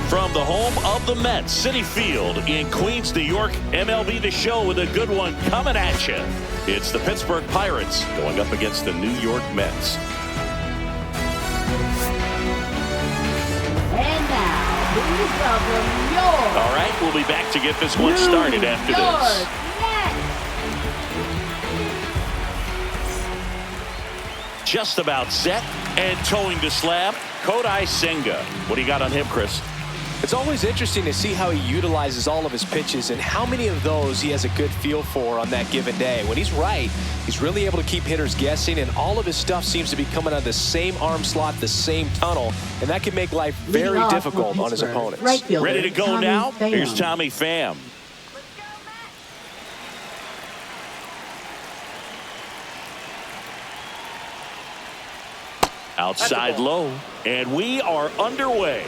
From the home of the Mets, Citi Field in Queens, New York, MLB The Show with a good one coming at you. It's the Pittsburgh Pirates going up against the New York Mets. And now, please welcome your... All right, we'll be back to get this one started after this. Just about set and towing the slab, Kodai Senga. What do you got on him, Chris? It's always interesting to see how he utilizes all of his pitches and how many of those he has a good feel for on that given day. When he's right, he's really able to keep hitters guessing, and all of his stuff seems to be coming out of the same arm slot, the same tunnel, and that can make life very difficult on his opponents. Ready to go now? Here's Tommy Pham. Outside low, and we are underway.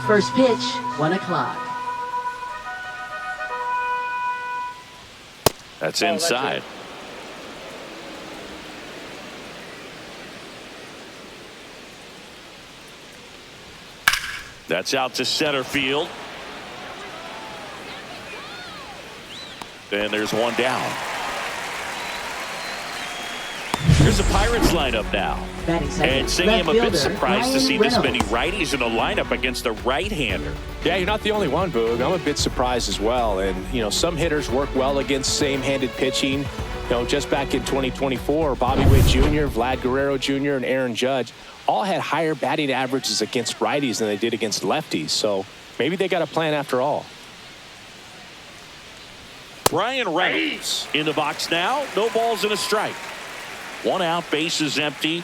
First pitch, 1 o'clock. That's inside. That's out to center field. And there's one down. Here's the Pirates lineup now. And saying I'm a bit surprised to see this many righties in a lineup against a right-hander. Yeah, you're not the only one, Boog. I'm a bit surprised as well. And, you know, some hitters work well against same-handed pitching. You know, just back in 2024, Bobby Witt Jr., Vlad Guerrero Jr., and Aaron Judge all had higher batting averages against righties than they did against lefties. So maybe they got a plan after all. Brian Reynolds in the box now. No balls and a strike. 1 out, base is empty.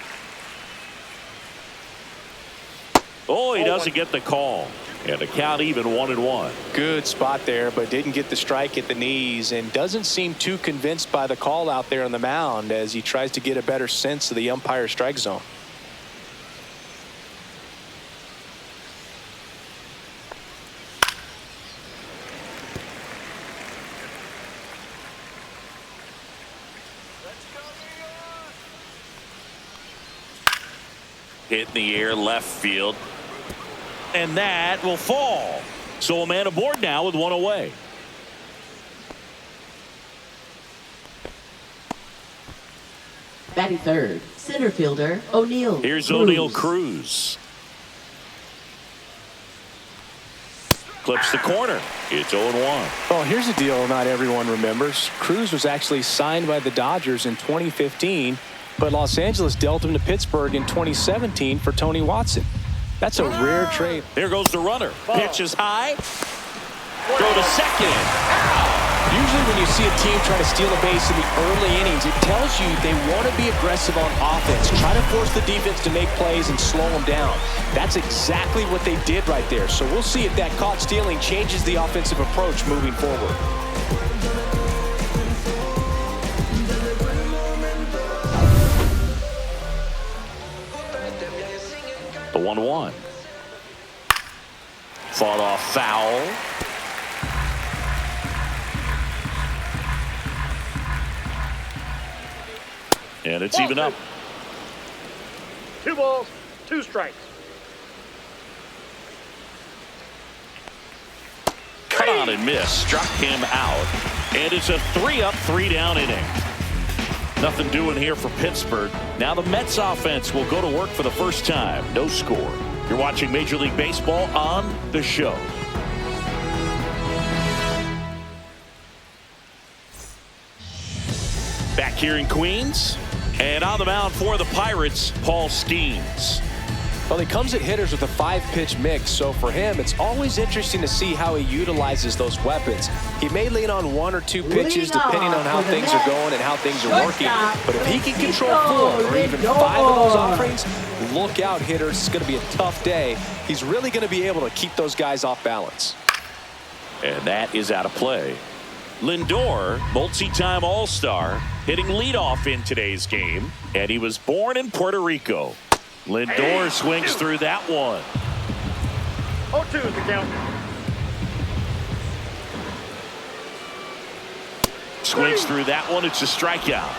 Oh, he doesn't get the call. And the count even 1-1. Good spot there, but didn't get the strike at the knees and doesn't seem too convinced by the call out there on the mound as he tries to get a better sense of the umpire's strike zone. Hit in the air, left field. And that will fall. So a man aboard now with 1 away. Batting third, center fielder, O'Neal. Here's O'Neal Cruz. Clips the corner. It's 0-1. Well, here's a deal not everyone remembers. Cruz was actually signed by the Dodgers in 2015. But Los Angeles dealt him to Pittsburgh in 2017 for Tony Watson. That's a rare trade. There goes the runner. Pitch is high. Throw to second. Usually when you see a team try to steal a base in the early innings, it tells you they want to be aggressive on offense. Try to force the defense to make plays and slow them down. That's exactly what they did right there. So we'll see if that caught stealing changes the offensive approach moving forward. The 1-1. Fought off foul. And it's even up. 2 balls, 2 strikes. Cut on and miss. Struck him out. And it's a 3-up, 3-down inning. Nothing doing here for Pittsburgh. Now the Mets offense will go to work for the first time. No score. You're watching Major League Baseball on The Show. Back here in Queens. And on the mound for the Pirates, Paul Skeens. Well, he comes at hitters with a 5-pitch mix, so for him, it's always interesting to see how he utilizes those weapons. He may lean on 1 or 2 pitches depending on how things are going and how things are working. But if he can control 4 or even 5 of those offerings, look out, hitters. It's going to be a tough day. He's really going to be able to keep those guys off balance. And that is out of play. Lindor, multi-time All-Star, hitting leadoff in today's game. And he was born in Puerto Rico. Lindor swings through that one. 0-2 is the count. Swings through that one. It's a strikeout.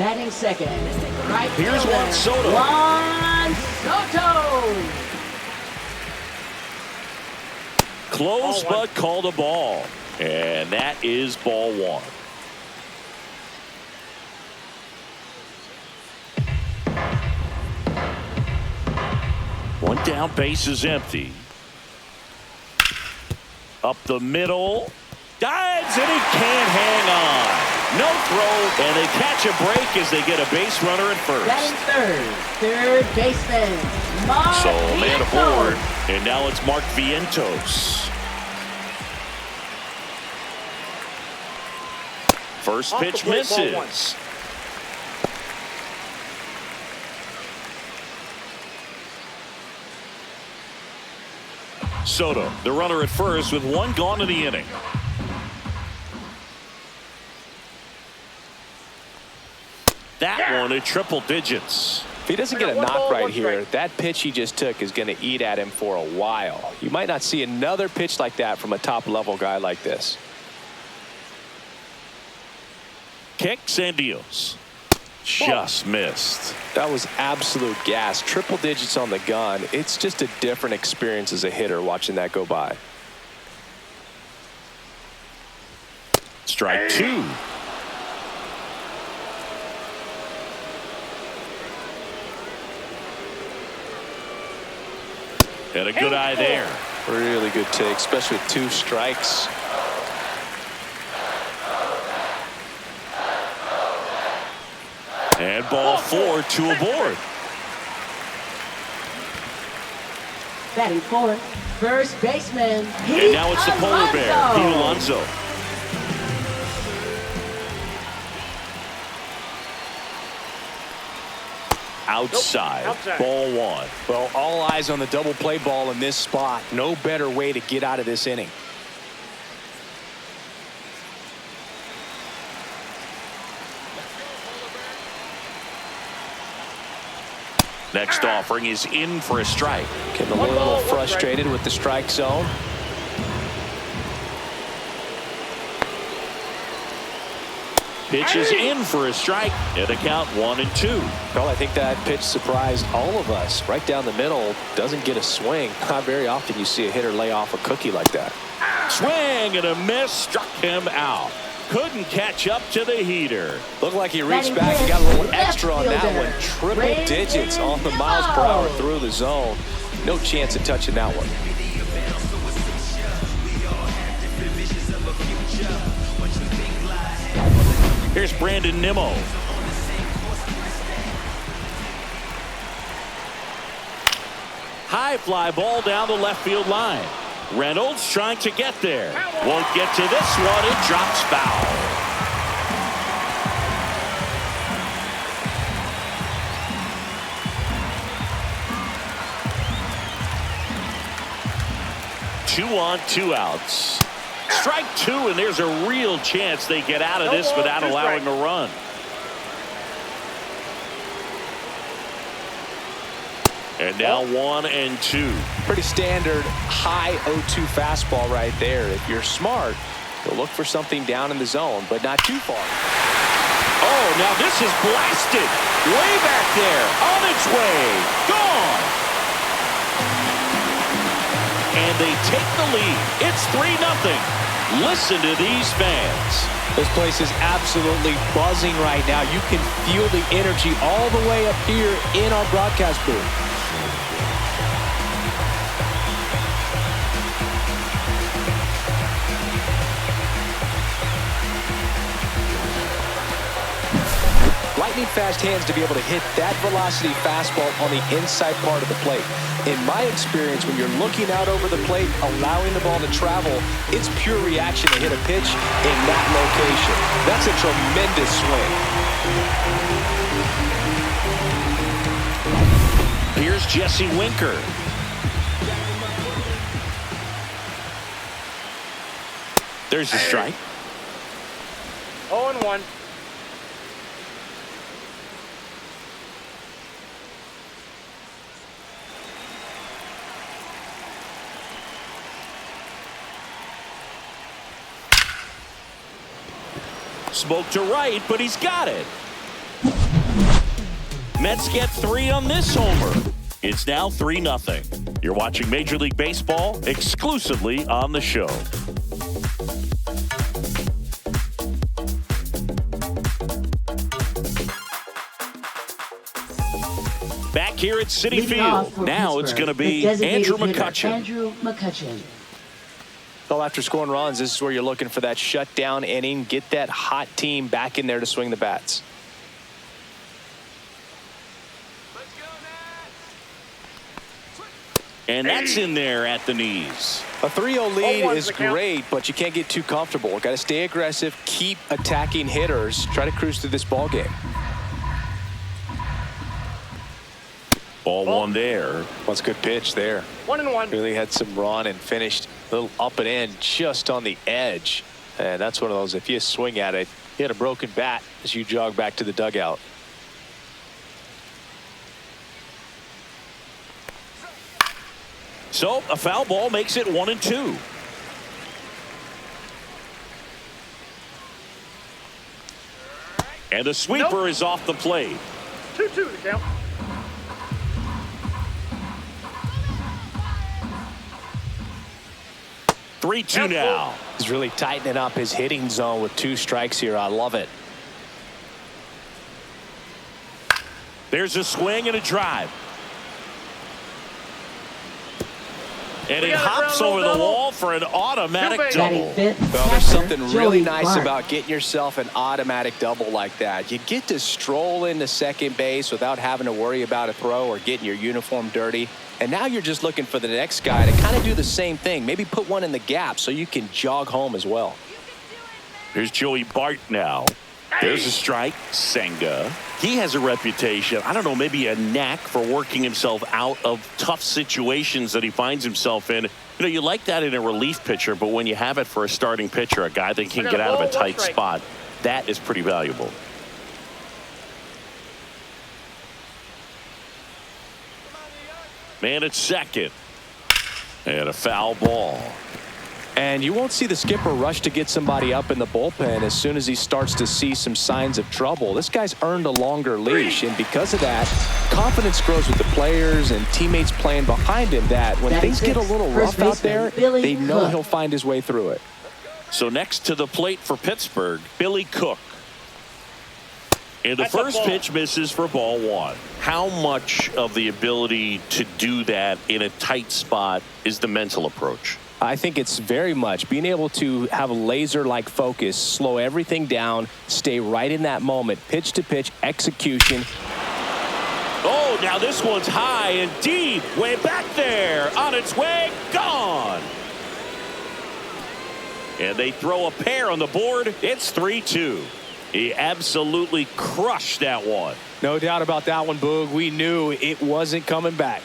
Batting second. Right Here's fielder, Juan Soto. Juan Soto. Close but called a ball. And that is ball one. One down, base is empty. Up the middle. Dives and he can't hang on. No throw, and they catch a break as they get a base runner at first. Batting third baseman, Mark So man Vientos. aboard, and now it's Mark Vientos. First pitch misses. Soto, the runner at first with one gone in the inning. That one at triple digits. If he doesn't get a knock right here, that pitch he just took is going to eat at him for a while. You might not see another pitch like that from a top-level guy like this. Kicks and deals. Just missed. That was absolute gas. Triple digits on the gun. It's just a different experience as a hitter watching that go by. Strike two. And a good eye there. Really good take, especially with 2 strikes. And ball 4, 2 aboard. Batting fourth, first baseman, And now it's the polar bear, Pete Alonso. Outside, ball 1. Well, all eyes on the double play ball in this spot. No better way to get out of this inning. Next offering is in for a strike. Getting a little frustrated with the strike zone. Pitch is in for a strike. And the count 1-2. Well, I think that pitch surprised all of us. Right down the middle, doesn't get a swing. Not very often you see a hitter lay off a cookie like that. Swing and a miss, struck him out. Couldn't catch up to the heater. Looked like he reached back and got a little extra on that one. Triple digits on the miles per hour through the zone. No chance of touching that one. Here's Brandon Nimmo. High fly ball down the left field line. Reynolds trying to get there. Won't get to this one. It drops foul. Two on, 2 outs. Strike 2, and there's a real chance they get out of this without allowing a run. And now 1-2. Pretty standard high 0-2 fastball right there. If you're smart, you'll look for something down in the zone, but not too far. Oh, now this is blasted. Way back there. On its way. Gone. And they take the lead. It's 3-0. Listen to these fans. This place is absolutely buzzing right now. You can feel the energy all the way up here in our broadcast booth. Lightning fast hands to be able to hit that velocity fastball on the inside part of the plate. In my experience, when you're looking out over the plate, allowing the ball to travel, it's pure reaction to hit a pitch in that location. That's a tremendous swing. Here's Jesse Winker. There's the strike. 0-1. Smoke to right, but he's got it. Mets get 3 on this homer. It's now 3-0. You're watching Major League Baseball exclusively on the show. Back here at Citi Field. Now it's going to be Andrew McCutchen. Well, after scoring runs, this is where you're looking for that shutdown inning. Get that hot team back in there to swing the bats. And that's in there at the knees. A 3-0 lead is great, but you can't get too comfortable. Got to stay aggressive, keep attacking hitters, try to cruise through this ball game. Ball one there. That's a good pitch there. 1-1. Really had some run and finished a little up and in just on the edge. And that's one of those, if you swing at it, you had a broken bat as you jog back to the dugout. So a foul ball makes it 1-2. And the sweeper is off the plate. 2-2 the count. Three, 2 now. He's really tightening up his hitting zone with 2 strikes here. I love it. There's a swing and a drive. And he hops over the wall for an automatic double. Well, there's something really nice about getting yourself an automatic double like that. You get to stroll into second base without having to worry about a throw or getting your uniform dirty. And now you're just looking for the next guy to kind of do the same thing. Maybe put one in the gap so you can jog home as well. Here's Joey Bart now. There's a strike. Senga. He has a reputation, I don't know, maybe a knack for working himself out of tough situations that he finds himself in. You know, you like that in a relief pitcher, but when you have it for a starting pitcher, a guy that can get out of a tight spot, that is pretty valuable. Man at second. And a foul ball. And you won't see the skipper rush to get somebody up in the bullpen as soon as he starts to see some signs of trouble. This guy's earned a longer leash, and because of that, confidence grows with the players and teammates playing behind him that when things get a little rough out there, they know he'll find his way through it. So next to the plate for Pittsburgh, Billy Cook. And the first pitch misses for ball 1. How much of the ability to do that in a tight spot is the mental approach? I think it's very much being able to have a laser-like focus, slow everything down, stay right in that moment, pitch-to-pitch execution. Oh, now this one's high and deep, way back there, on its way, gone. And they throw a pair on the board. It's 3-2. He absolutely crushed that one. No doubt about that one, Boog. We knew it wasn't coming back.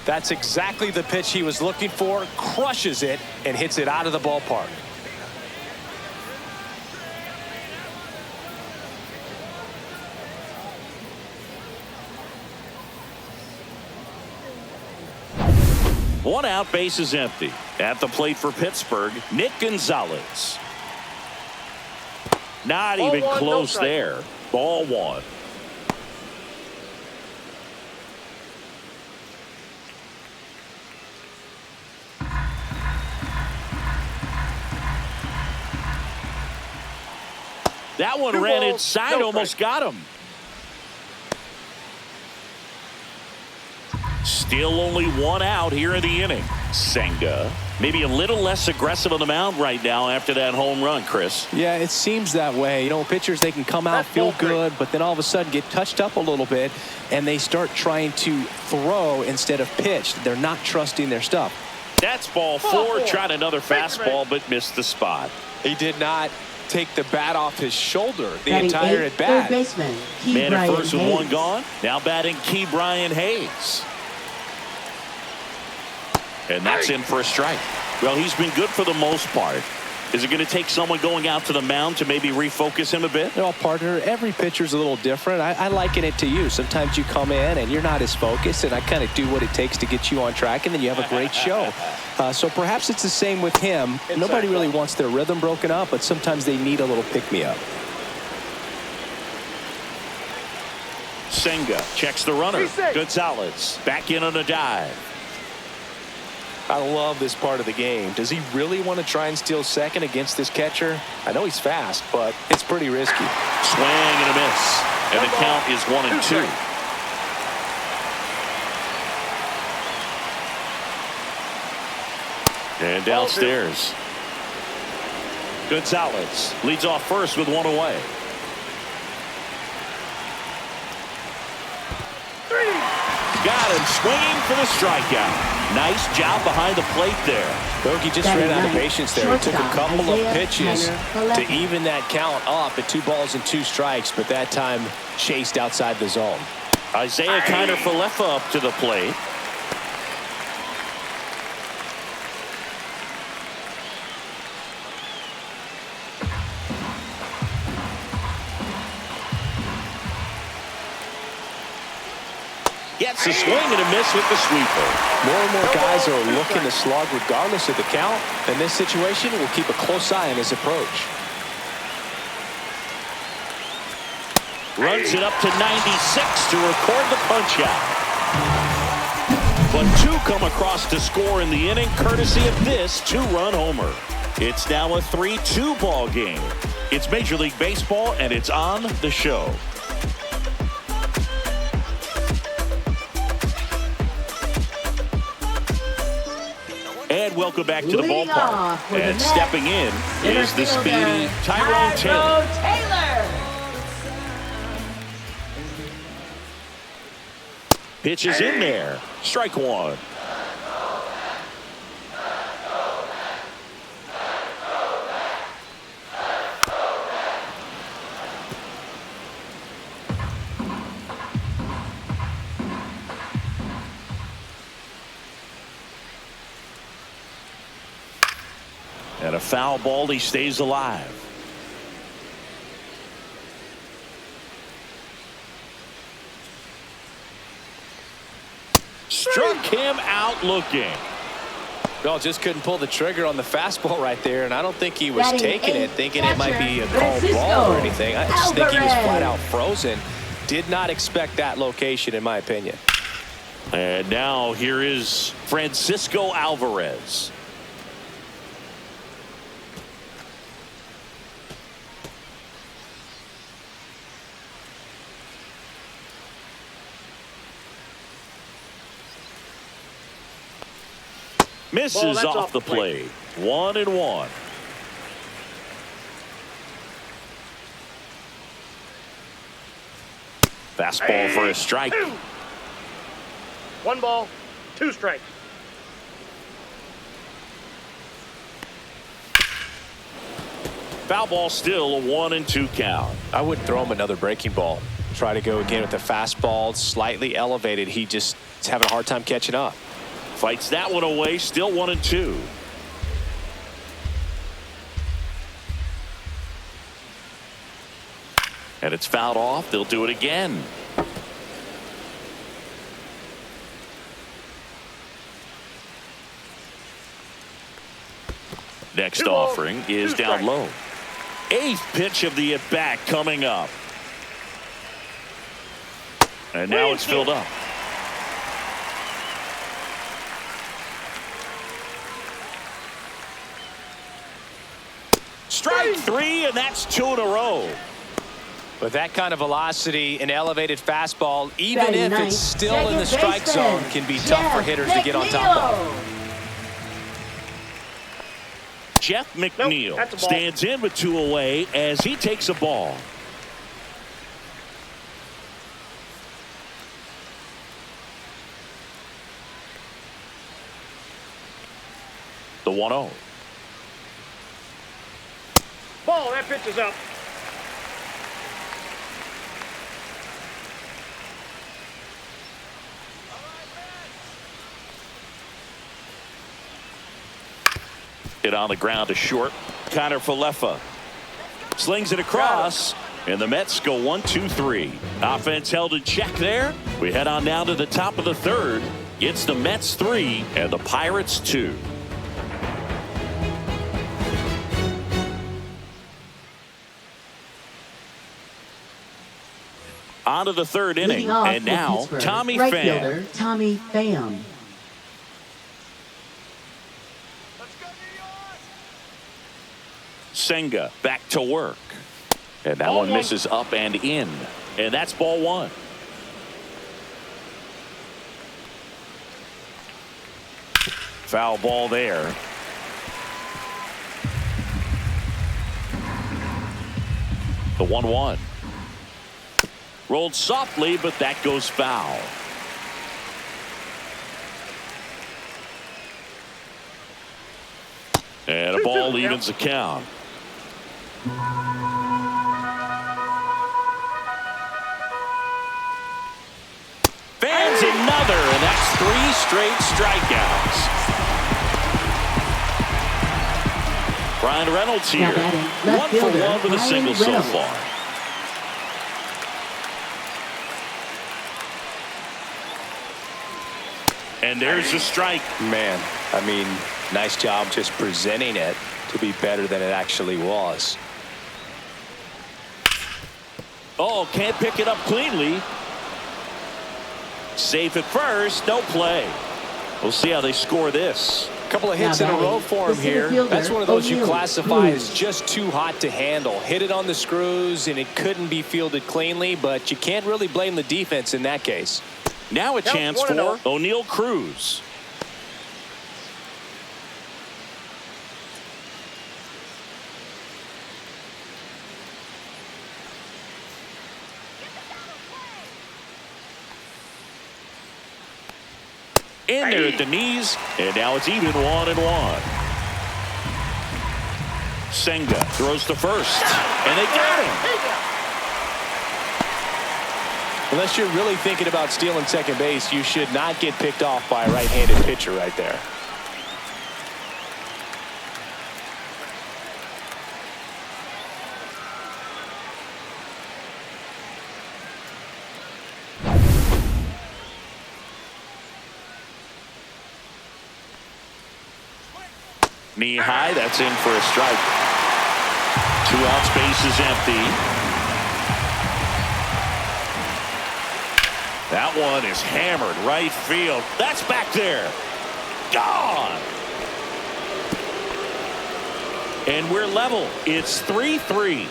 That's exactly the pitch he was looking for. Crushes it and hits it out of the ballpark. One out, base is empty. At the plate for Pittsburgh, Nick Gonzalez. Not even close there. Ball 1. That one ran inside, almost got him. Still only 1 out here in the inning. Senga, maybe a little less aggressive on the mound right now after that home run, Chris. Yeah, it seems that way. You know, pitchers, they can come out, feel good, but then all of a sudden get touched up a little bit, and they start trying to throw instead of pitch. They're not trusting their stuff. That's ball 4. Tried another fastball, but missed the spot. He did not take the bat off his shoulder the entire at bat. Third baseman, Man at first with 1 gone. Now batting Key Brian Hayes. And that's in for a strike. Well, he's been good for the most part. Is it going to take someone going out to the mound to maybe refocus him a bit? Well, partner, every pitcher's a little different. I liken it to you. Sometimes you come in and you're not as focused, and I kind of do what it takes to get you on track, and then you have a great show. So perhaps it's the same with him. Nobody really wants their rhythm broken up, but sometimes they need a little pick-me-up. Senga checks the runner. Gonzalez back in on a dive. I love this part of the game. Does he really want to try and steal second against this catcher? I know he's fast, but it's pretty risky. Swing and a miss. And the count is 1-2. And downstairs. Gonzalez leads off first with one away. Got him swinging for the strikeout. Nice job behind the plate there. Bogey just ran out of patience there. It took a couple of pitches to even that count up at 2 balls and 2 strikes, but that time chased outside the zone. Isaiah Kiner-Falefa up to the plate. Gets a swing and a miss with the sweeper. More and more guys are looking to slug regardless of the count. In this situation, we'll keep a close eye on his approach. Runs it up to 96 to record the punch out. But 2 come across to score in the inning courtesy of this 2-run homer. It's now a 3-2 ball game. It's Major League Baseball, and it's on the show. And welcome back to the ballpark. And stepping in is the speedy Tyrone Taylor. Pitch is in there. Strike 1. And a foul ball, he stays alive. Struck him out looking. Well, just couldn't pull the trigger on the fastball right there, and I don't think he was taking it, thinking it might be a called ball or anything. I just think he was flat out frozen. Did not expect that location, in my opinion. And now here is Francisco Alvarez. Misses off the plate. 1-1. Fastball for a strike. 1 ball, 2 strikes. Foul ball, still a 1-2 count. I wouldn't throw him another breaking ball. Try to go again with the fastball, slightly elevated. He just is having a hard time catching up. Fights that one away, still 1-2. And it's fouled off. They'll do it again. Next offering is down low. 8th pitch of the at-bat coming up. And now it's filled up. Strike 3, and that's 2 in a row. With that kind of velocity, an elevated fastball, even if it's still in the strike zone, can be tough for hitters to get on top of. Jeff McNeil stands in with 2 away as he takes a ball. The 1-0. Ball, that pitch is up. Hit on the ground to short. Connor Falefa slings it across, and the Mets go 1-2-3. Offense held in check there. We head on now to the top of the third. It's the Mets 3 and the Pirates 2. On to the third inning, and now Tommy right Pham. fielder Tommy Pham. Senga back to work, and that one misses up and in, and that's ball one. Foul ball there. The 1-1 rolled softly, but that goes foul. And a ball evens the count. Fans another, and that's 3 straight strikeouts. Brian Reynolds here, 1 for 1 with a single so far. And there's a strike. Man, I mean, nice job just presenting it to be better than it actually was. Oh, can't pick it up cleanly. Safe at first, no play. We'll see how they score this. A couple of hits in a row for him here. That's one of those you classify as just too hot to handle. Hit it on the screws, and it couldn't be fielded cleanly, but you can't really blame the defense in that case. Now a chance for O'Neal Cruz. In there at the knees, and now it's even 1-1. Senga throws to first, and they got him. Unless you're really thinking about stealing second base, you should not get picked off by a right-handed pitcher right there. Knee high, that's in for a strike. 2 outs, base is empty. That one is hammered right field. That's back there. Gone. And we're level. It's 3-3.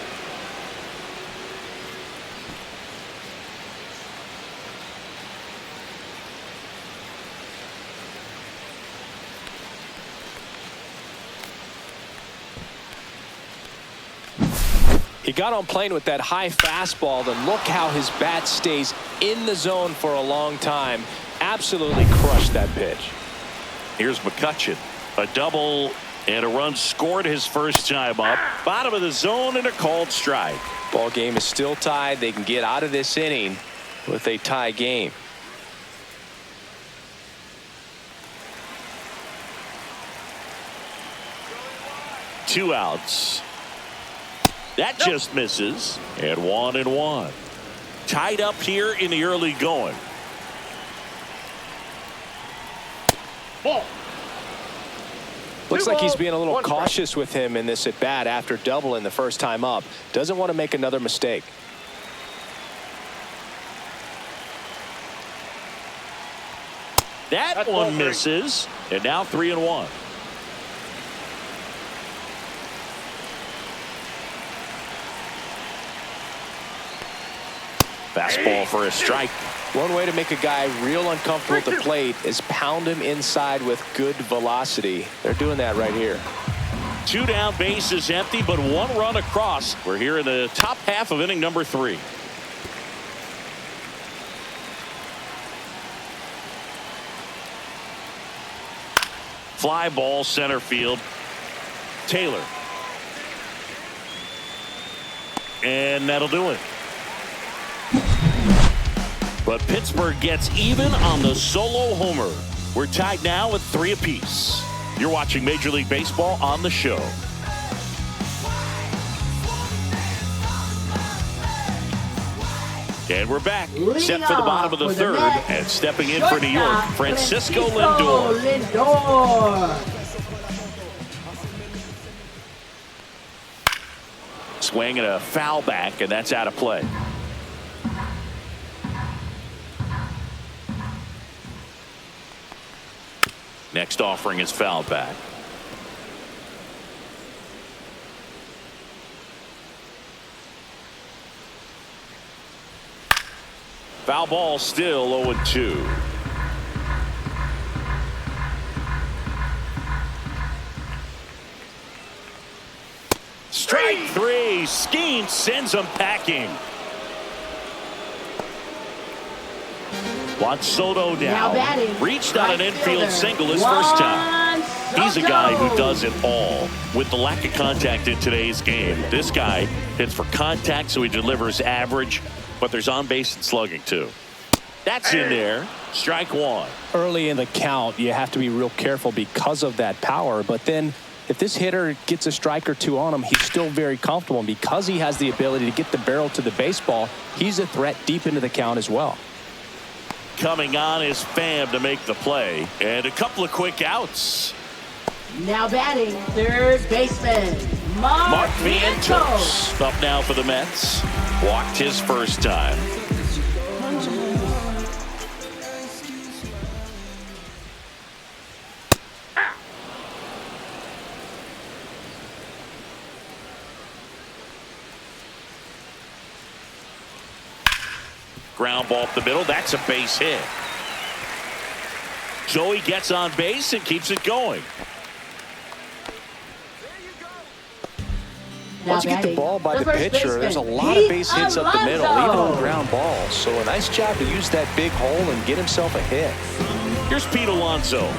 He got on plane with that high fastball, then look how his bat stays in the zone for a long time. Absolutely crushed that pitch. Here's McCutchen. A double and a run scored his first time up. Bottom of the zone and a called strike. Ball game is still tied. They can get out of this inning with a tie game. Two outs. That just misses, and 1-1. Tied up here in the early going. Ball. Looks like he's being a little cautious with him in this at bat after doubling the first time up. Doesn't want to make another mistake. That one misses, and now 3-1. Fastball for a strike. One way to make a guy real uncomfortable at the plate is pound him inside with good velocity. They're doing that right here. 2 down, base is empty, but 1 run across. We're here in the top half of inning number 3. Fly ball center field. Taylor. And that'll do it. But Pittsburgh gets even on the solo homer. We're tied now with 3 apiece. You're watching Major League Baseball on the show. And we're back. Set for the bottom of the third. And stepping in for New York, Francisco Lindor. Swing and a foul back, and that's out of play. Next offering is fouled back. Foul ball, still 0-2. Strike three. Skeen sends him packing. Juan Soto now reached on an infield single his first time. He's a guy who does it all. With the lack of contact in today's game, this guy hits for contact, so he delivers average, but there's on base and slugging too. That's in there. Strike one. Early in the count, you have to be real careful because of that power, but then if this hitter gets a strike or two on him, he's still very comfortable, and because he has the ability to get the barrel to the baseball, he's a threat deep into the count as well. Coming on is Pham to make the play, and a couple of quick outs. Now batting, third baseman, Mark Vientos. Up now for the Mets. Walked his first time. Ground ball up the middle. That's a base hit. Joey gets on base and keeps it going. Once you get the ball by the pitcher, there's a lot of base hits up the middle, even on ground balls. So a nice job to use that big hole and get himself a hit. Here's Pete Alonso.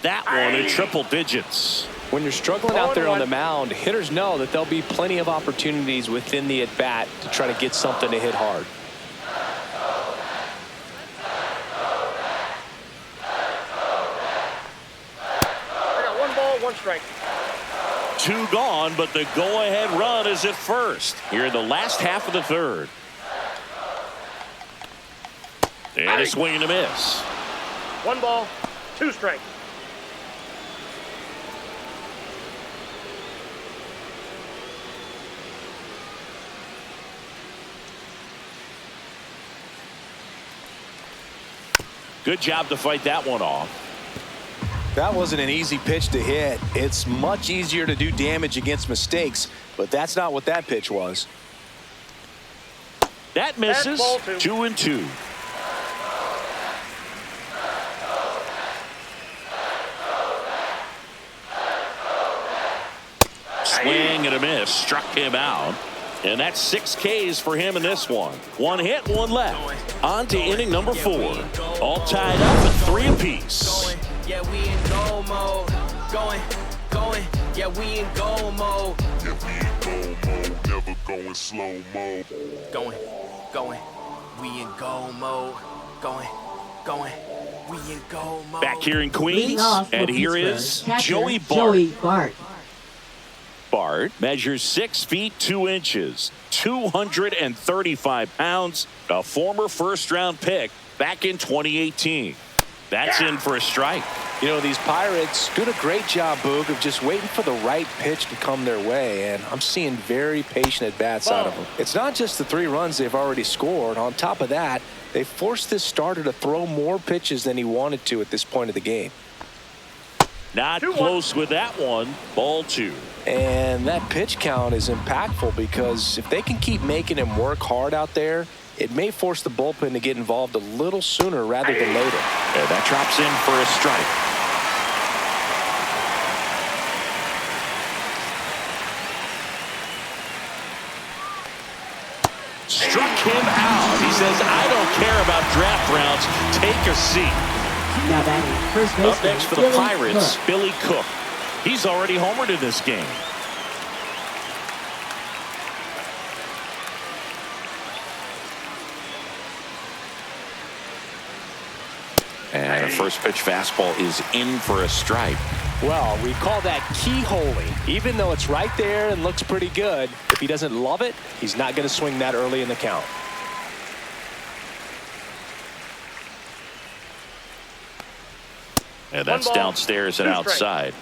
That one in triple digits. When you're struggling out there on the mound, hitters know that there'll be plenty of opportunities within the at-bat to try to get something to hit hard. I got 1 ball, 1 strike. 2 gone, but the go-ahead run is at first here in the last half of the third. And a swing and a miss. 1 ball, 2 strikes. Good job to fight that one off. That wasn't an easy pitch to hit. It's much easier to do damage against mistakes, but that's not what that pitch was. That misses. 2-2. Swing and a miss. Struck him out. And that's 6 Ks for him in this one. 1 hit, 1 left. On to inning number 4. All tied up at 3 apiece. Yeah, we in goal mode. Going. Yeah, we in goal mode. Yeah, we in goal mode. Never going slow mode. Going. We in goal mode. Going. We in goal mode. Back here in Queens, and here is Joey Bart. Joey Bart. Bart measures 6 feet 2 inches, 235 pounds, a former first-round pick back in 2018. That's in for a strike. You know, these Pirates doing a great job, Boog, of just waiting for the right pitch to come their way, and I'm seeing very patient at-bats out of them. It's not just the 3 runs they've already scored. On top of that, they forced this starter to throw more pitches than he wanted to at this point of the game. Not close with that one. Ball 2. And that pitch count is impactful because if they can keep making him work hard out there, it may force the bullpen to get involved a little sooner rather than later. And that drops in for a strike. Struck him out. He says, I don't care about draft rounds. Take a seat. Now batting first baseman. Up next for the Pirates, Billy Cook. He's already homered in this game. And a first pitch fastball is in for a strike. Well, we call that keyholing. Even though it's right there and looks pretty good, if he doesn't love it, he's not going to swing that early in the count. And that's downstairs and outside.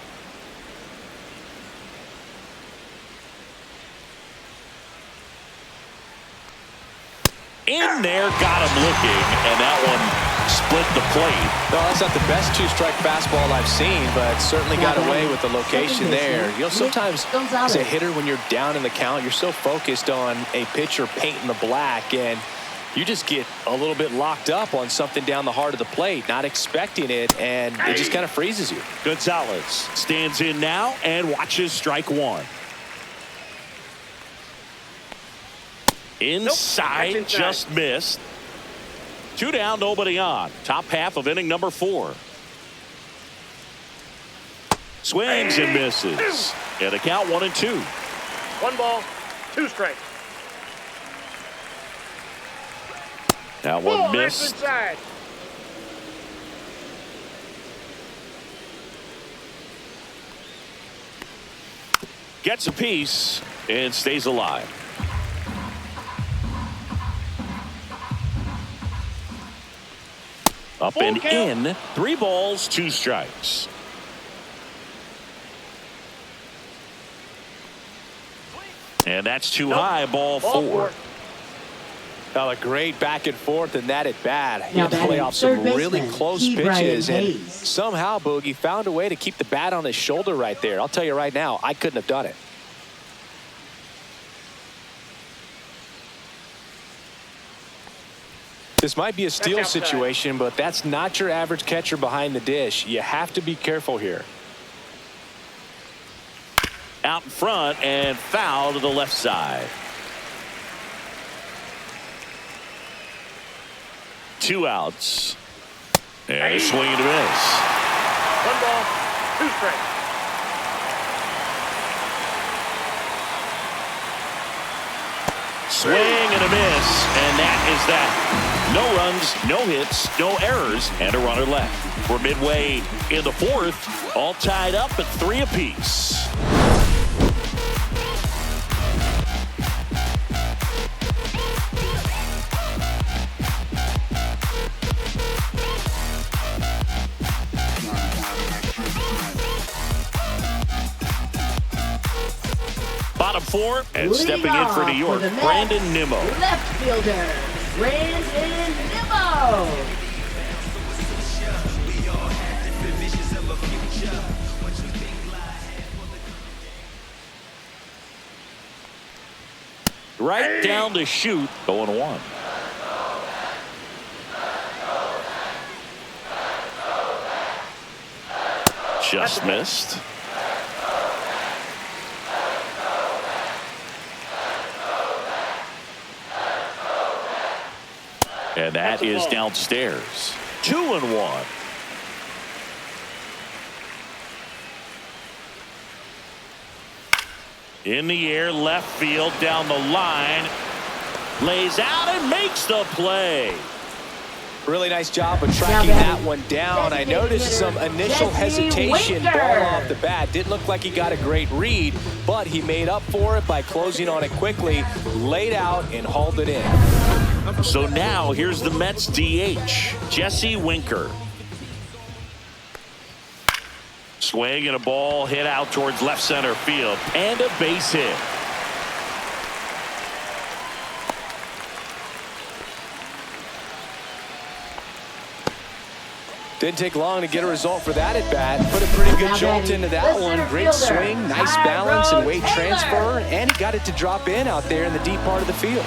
In there, got him looking, and that one split the plate. No, that's not the best two-strike fastball I've seen, but certainly got away with the location there. You know, sometimes as a hitter, when you're down in the count, you're so focused on a pitcher painting the black, and you just get a little bit locked up on something down the heart of the plate, not expecting it, and it just kind of freezes you. Gonzalez stands in now and watches strike one. Inside, just missed. 2 down, nobody on. Top half of inning number 4. Swings and misses. And a count 1-2. 1 ball, 2 strikes. That one missed. Inside. Gets a piece and stays alive. Up and in. 3 balls, 2 strikes. And that's too high. Ball 4. Well, a great back and forth in that at bat. He Now play off some really baseman, close pitches, and Hayes. somehow Boogie found a way to keep the bat on his shoulder right there. I'll tell you right now, I couldn't have done it. This might be a steal situation, but that's not your average catcher behind the dish. You have to be careful here. Out in front and foul to the left side. 2 outs. And a swing and a miss. 1 ball, 2 strikes. Swing and a miss, and that is that. No runs, no hits, no errors, and a runner left. We're midway in the 4th, all tied up at 3 apiece. Bottom 4, and stepping in for New York, Brandon Nimmo. Left fielder, Brandon Nimmo. Right down to shoot, 0-1. Just missed. And that is downstairs. 2-1. In the air, left field, down the line. Lays out and makes the play. Really nice job of tracking that one down. I noticed some initial hesitation ball off the bat. Didn't look like he got a great read, but he made up for it by closing on it quickly, laid out, and hauled it in. So now here's the Mets DH, Jesse Winker. Swing and a ball hit out towards left center field, and a base hit. Didn't take long to get a result for that at bat. Put a pretty good jolt into that one. Great swing, nice balance and weight transfer, and he got it to drop in out there in the deep part of the field.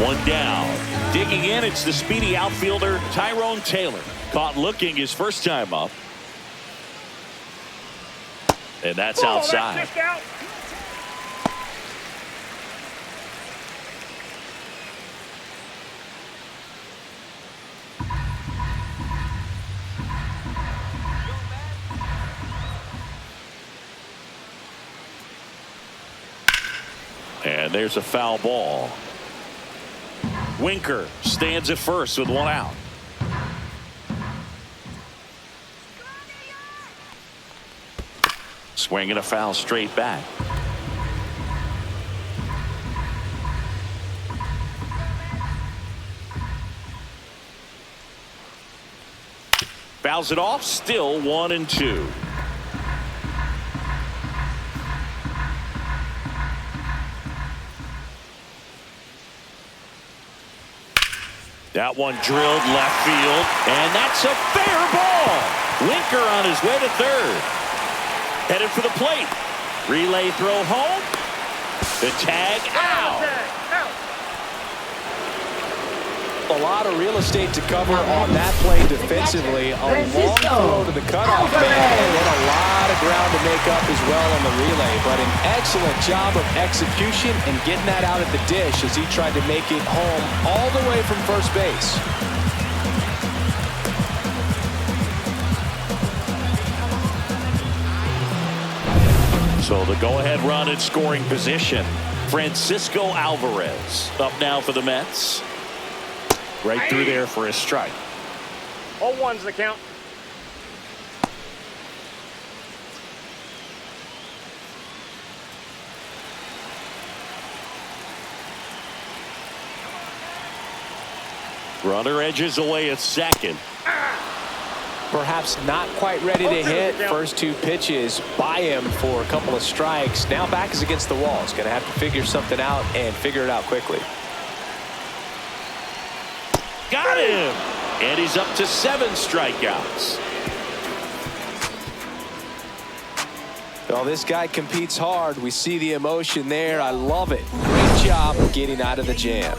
1 down. Digging in, it's the speedy outfielder Tyrone Taylor. Caught looking his first time up. And that's outside. And there's a foul ball. Winker stands at first with one out. Swinging a foul straight back. Fouls it off, still 1-2. That one drilled left field, and that's a fair ball. Winker on his way to third. Headed for the plate. Relay throw home. The tag out. A lot of real estate to cover on that play defensively. A long throw to the cutoff man, and then a lot of ground to make up as well on the relay. But an excellent job of execution and getting that out at the dish as he tried to make it home all the way from first base. So the go-ahead run in scoring position. Francisco Alvarez up now for the Mets. Right through there for a strike. 0-1's the count. Runner edges away at second. Perhaps not quite ready to hit. First two pitches by him for a couple of strikes. Now back is against the wall. He's going to have to figure something out and figure it out quickly. Got him! And he's up to 7 strikeouts. Well, this guy competes hard. We see the emotion there. I love it. Great job of getting out of the jam.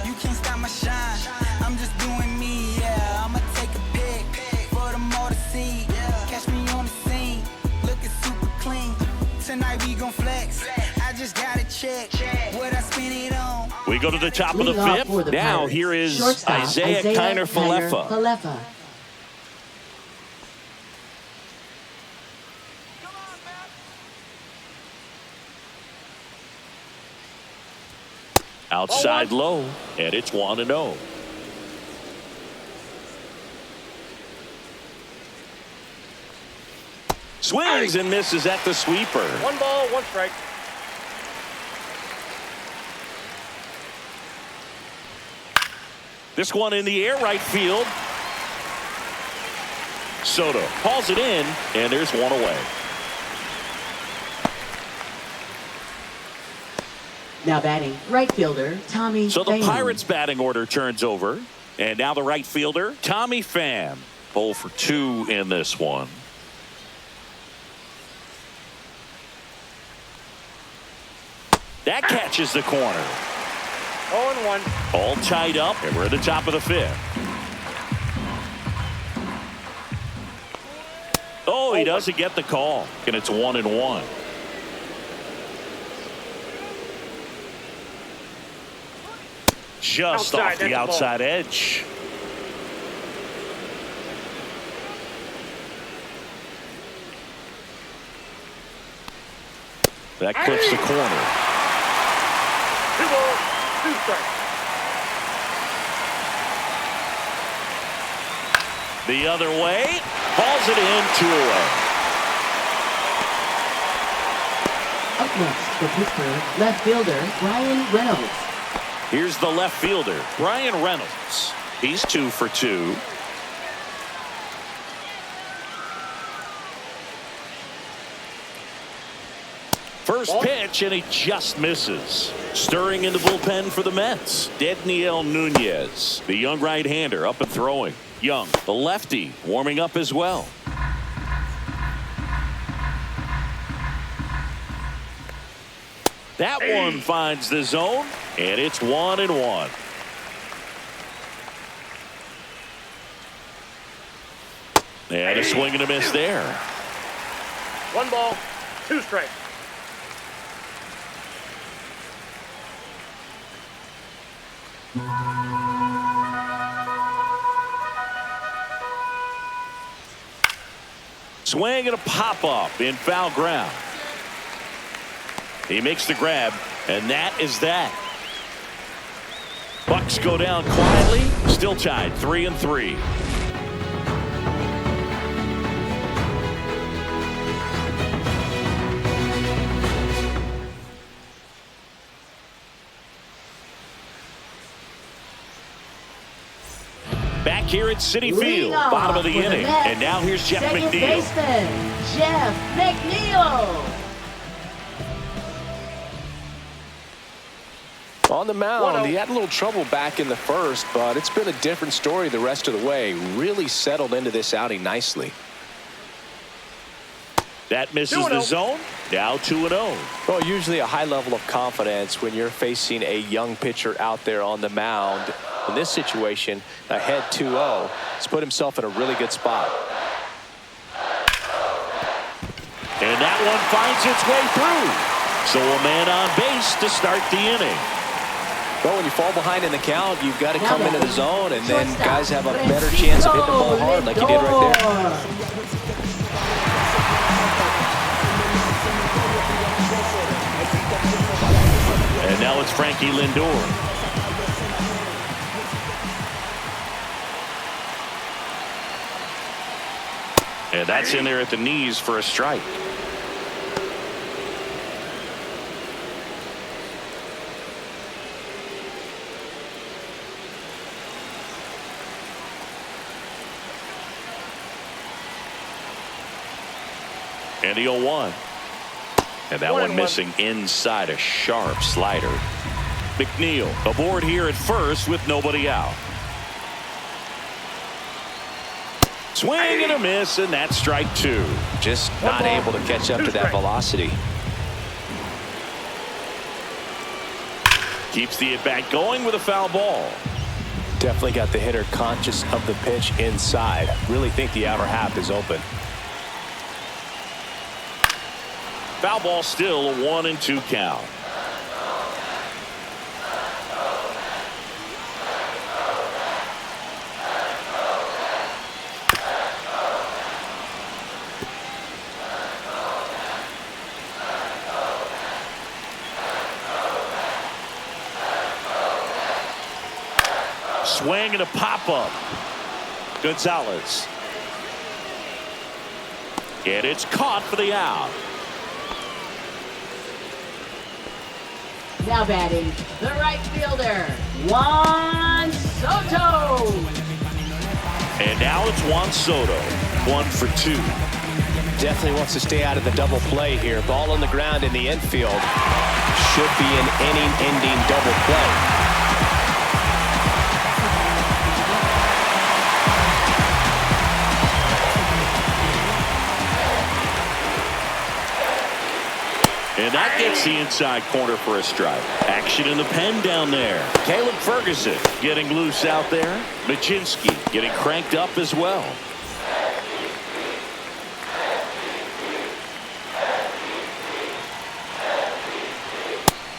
You can't stop my shine. I'm just doing me, yeah. I'ma take a pic for them all to see. Catch me on the scene, looking super clean. Tonight we gon' flex. I just gotta check what I spend it on. We go to the top of the fifth. Now here is Isaiah Kiner-Falefa. Outside low, and it's 1-0. Swings and misses at the sweeper. 1 ball, 1 strike. This one in the air, right field. Soto hauls it in, and there's one away. Now batting, right fielder, Tommy So the Pham. Pirates batting order turns over. And now the right fielder, Tommy Pham. 0 for 2 in this one. That catches the corner. 0-1. All tied up, and we're at the top of the fifth. Oh, he doesn't get the call, and it's 1-1. Just off the outside edge. That clips the corner. 2 balls, 2 strikes. The other way, hauls it in, 2 away. Up next for Pittsburgh, left fielder, Brian Reynolds. Here's the left fielder, Brian Reynolds. He's 2 for 2. First pitch, and he just misses. Stirring in the bullpen for the Mets, Dedniel Nunez, the young right-hander, up and throwing. Young, the lefty, warming up as well. That one finds the zone, and it's 1-1. And a swing and a miss there. 1 ball, 2 strikes. Swing and a pop-up in foul ground. He makes the grab, and that is that. Bucks go down quietly, still tied 3-3. Back here at Citi Field, bottom of the inning, and now here's Jeff Second McNeil. baseman, Jeff McNeil. On the mound, he had a little trouble back in the first, but it's been a different story the rest of the way. Really settled into this outing nicely. That misses the zone. Now 2-0. Well, usually a high level of confidence when you're facing a young pitcher out there on the mound. In this situation, ahead 2-0. He's put himself in a really good spot. And that one finds its way through. So a man on base to start the inning. Well, when you fall behind in the count, you've got to come into the zone, and then guys have a better chance of hitting the ball hard like you did right there. And now it's Frankie Lindor. And that's in there at the knees for a strike. And the 0-1. And that one missing inside a sharp slider. McNeil aboard here at first with nobody out. Swing and a miss, and that's strike 2. Just not able to catch up to that velocity. Keeps the at-bat going with a foul ball. Definitely got the hitter conscious of the pitch inside. Really think the outer half is open. Foul ball, still a 1-2 count. Swing and a pop-up. Gonzalez. And it's caught for the out. Now batting, the right fielder, Juan Soto. And now it's Juan Soto, 1 for 2. Definitely wants to stay out of the double play here. Ball on the ground in the infield. Should be an inning-ending double play. And that gets the inside corner for a strike. Action in the pen down there. Caleb Ferguson getting loose out there. Machinsky getting cranked up as well.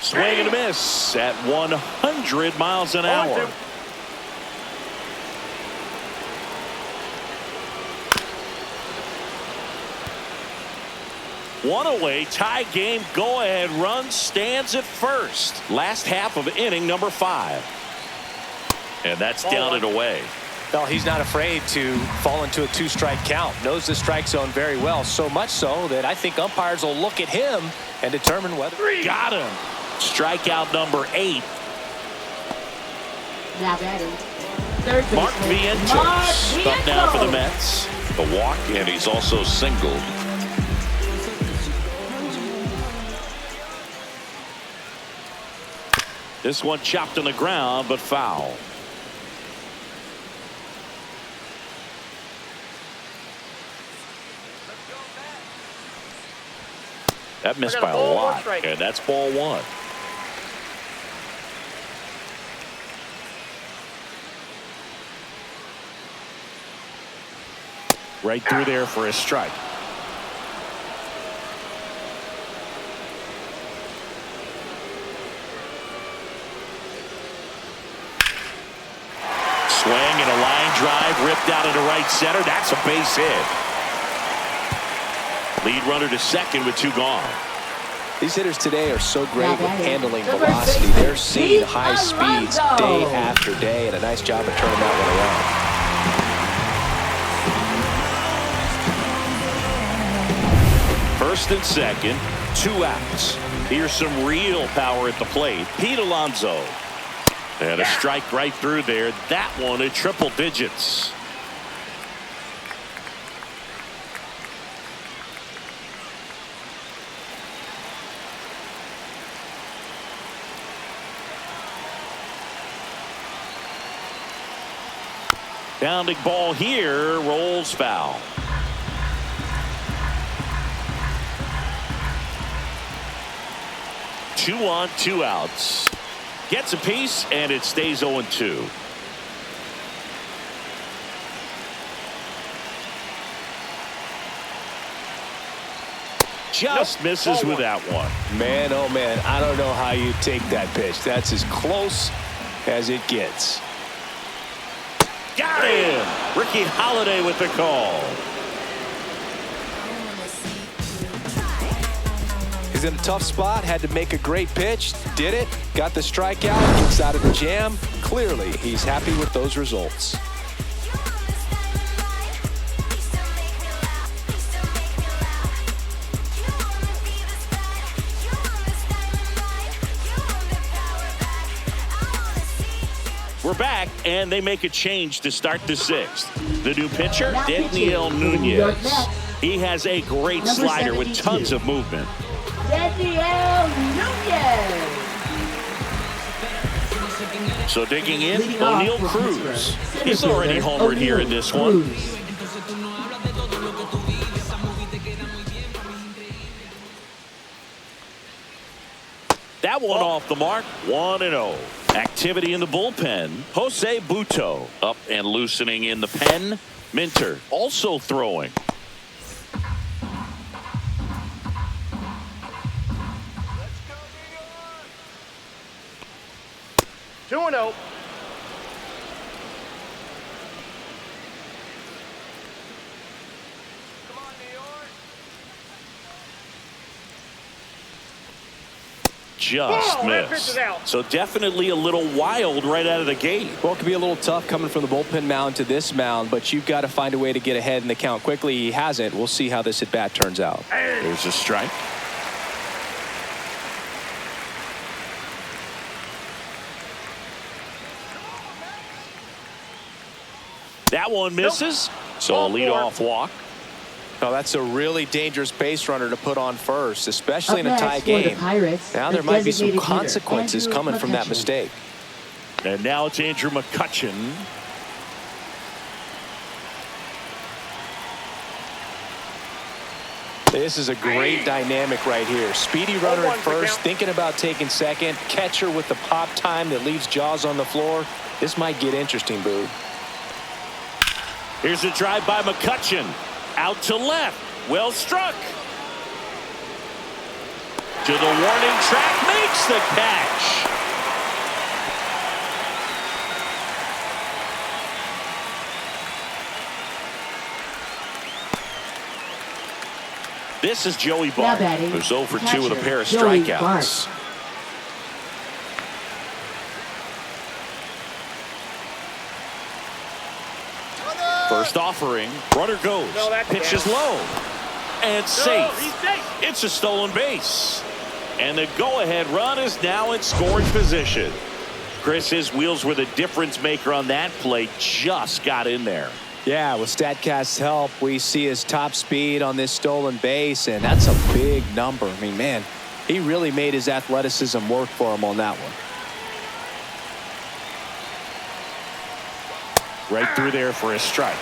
Swing and a miss at 100 miles an hour. One away, tie game, go-ahead run stands at first. Last half of inning number 5. And that's down and away. Well, he's not afraid to fall into a 2-strike count. Knows the strike zone very well, so much so that I think umpires will look at him and determine whether. Got him. Strikeout number 8. Now batting, third baseman, Mark Vientos up now for the Mets. The walk, and he's also singled. This one chopped on the ground, but foul. That missed by a lot, and that's ball 1. Right through there for a strike. Swing and a line drive ripped out into right center. That's a base hit. Lead runner to second with 2 gone. These hitters today are so great with handling velocity. They're seeing high speeds day after day, and a nice job of turning that one around. First and second, 2 outs. Here's some real power at the plate. Pete Alonso. And a strike right through there. That one at triple digits. Bounding ball here, rolls foul. Two on, 2 outs. Gets a piece, and it stays 0-2. Just misses with that one. Man, oh man, I don't know how you take that pitch. That's as close as it gets. Got him! Ricky Holiday with the call. He's in a tough spot, had to make a great pitch, did it, got the strikeout, gets out of the jam. Clearly, he's happy with those results. We're back, and they make a change to start the 6th. The new pitcher, Daniel Nunez. He has a great slider with tons of movement. Daniel Nunez. So digging in, O'Neal Cruz. He's already homered here in this one. That one off the mark, 1-0. Activity in the bullpen. Jose Buto up and loosening in the pen. Minter also throwing. Two and 0. Just missed. So definitely a little wild right out of the gate. Well, it could be a little tough coming from the bullpen mound to this mound, but you've got to find a way to get ahead in the count quickly. He hasn't. We'll see how this at bat turns out. There's a strike. That one misses. So a leadoff walk. Oh, that's a really dangerous base runner to put on first, especially in a tie game. Now there might be some consequences coming from that mistake. And now it's Andrew McCutchen. This is a great dynamic right here. Speedy runner at first, thinking about taking second. Catcher with the pop time that leaves Jaws on the floor. This might get interesting, Boo. Here's a drive by McCutchen. Out to left. Well struck. To the warning track. Makes the catch. This is Joey Bart, who's 0 for 2 with a pair of strikeouts. First offering, runner goes, pitch is low, and safe. It's a stolen base. And the go-ahead run is now in scoring position. Chris, his wheels were the difference maker on that play, just got in there. Yeah, with StatCast's help, we see his top speed on this stolen base, and that's a big number. I mean, man, he really made his athleticism work for him on that one. Right through there for a strike.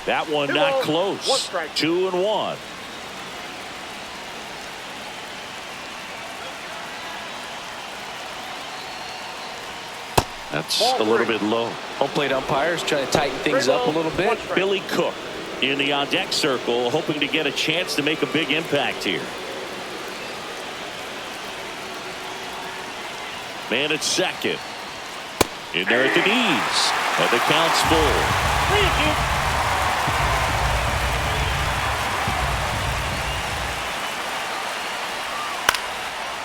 That one not close. 2-1. That's a little bit low. Home plate umpires trying to tighten things up a little bit. Billy Cook in the on-deck circle, hoping to get a chance to make a big impact here. Man at second. In there at the knees. And the count's full.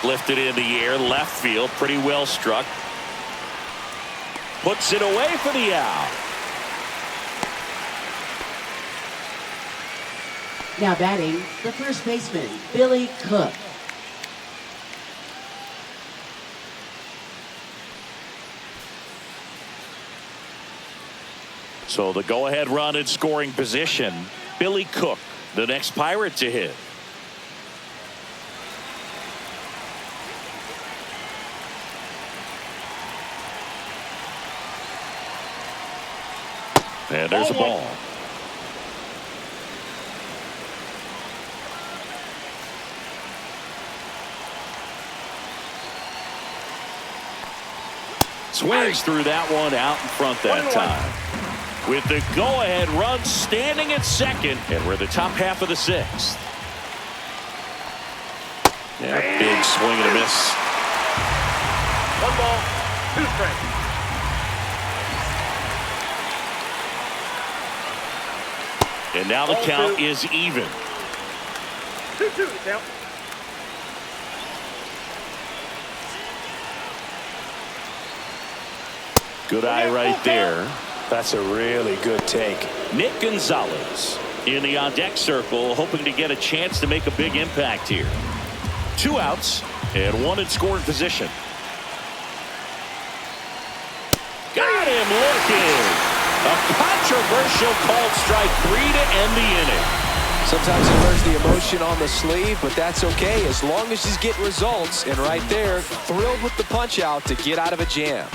Lifted in the air, left field, pretty well struck. Puts it away for the out. Now batting, the first baseman, Billy Cook. So the go-ahead run in scoring position, Billy Cook, the next Pirate to hit. And there's a ball. Swings through that one out in front that time. With the go-ahead run standing at second, and we're the top half of the sixth. Yeah, big swing and a miss. 1 ball, 2 strikes. And now the count is even. 2-2 the count. Good eye right there. That's a really good take. Nick Gonzalez in the on-deck circle, hoping to get a chance to make a big impact here. 2 outs and 1 in scoring position. Got him looking. A controversial called strike 3 to end the inning. Sometimes he wears the emotion on the sleeve, but that's okay as long as he's getting results. And right there, thrilled with the punch out to get out of a jam.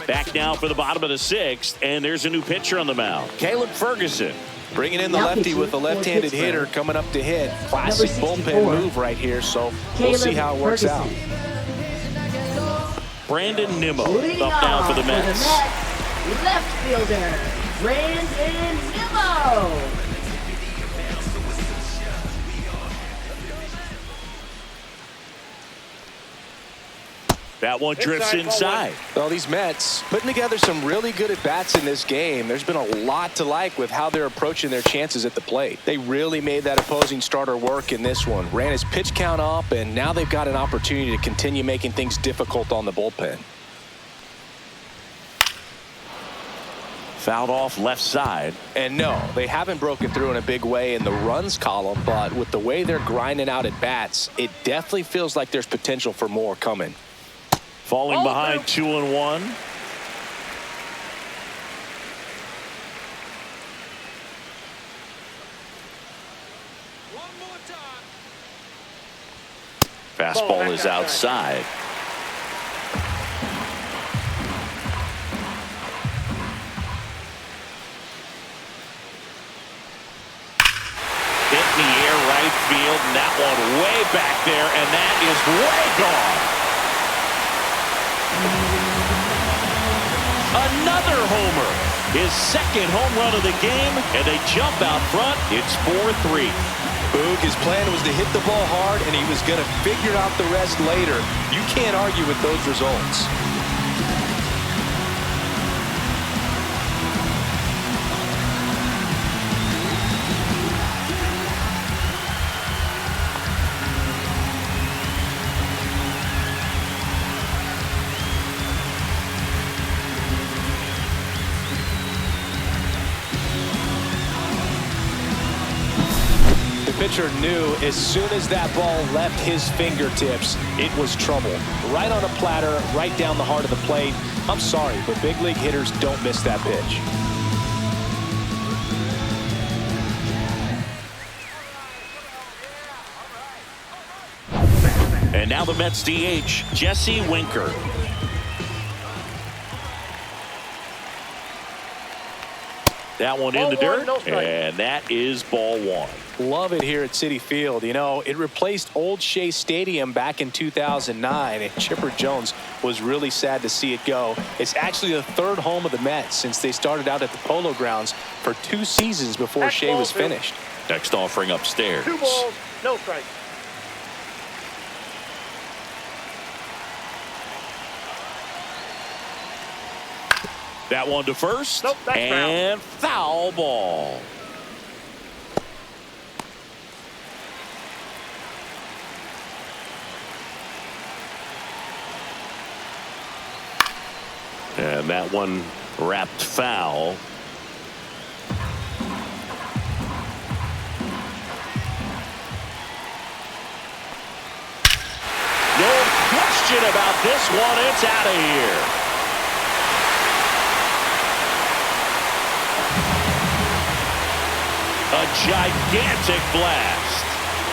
Back now for the bottom of the 6th, and there's a new pitcher on the mound, Caleb Ferguson. Bringing in the lefty with a left-handed hitter coming up to hit. Classic bullpen move right here, so we'll see how it works out. Brandon Nimmo up now for the Mets. Left fielder, Brandon Nimmo. That one drifts inside. Well, these Mets putting together some really good at-bats in this game. There's been a lot to like with how they're approaching their chances at the plate. They really made that opposing starter work in this one. Ran his pitch count up, and now they've got an opportunity to continue making things difficult on the bullpen. Fouled off left side. And no, they haven't broken through in a big way in the runs column, but with the way they're grinding out at bats, it definitely feels like there's potential for more coming. Falling behind 2-1. Fastball is outside. Hit in the air right field, and that one way back there, and that is way gone. Another homer. His second home run of the game, and they jump out front. It's 4-3. Boog, his plan was to hit the ball hard, and he was going to figure out the rest later. You can't argue with those results. Pitcher knew as soon as that ball left his fingertips, it was trouble. Right on a platter, right down the heart of the plate. I'm sorry, but big league hitters don't miss that pitch. And now the Mets DH, Jesse Winker. That one in the dirt, and that is ball 1. Love it here at Citi Field. You know, it replaced Old Shea Stadium back in 2009, and Chipper Jones was really sad to see it go. It's actually the 3rd home of the Mets since they started out at the Polo Grounds for 2 seasons before Shea was finished. Next offering upstairs. 2 balls, no strikes. That one to first. Nope, that's and foul ball. And that one wrapped foul. No question about this one. It's out of here. A gigantic blast.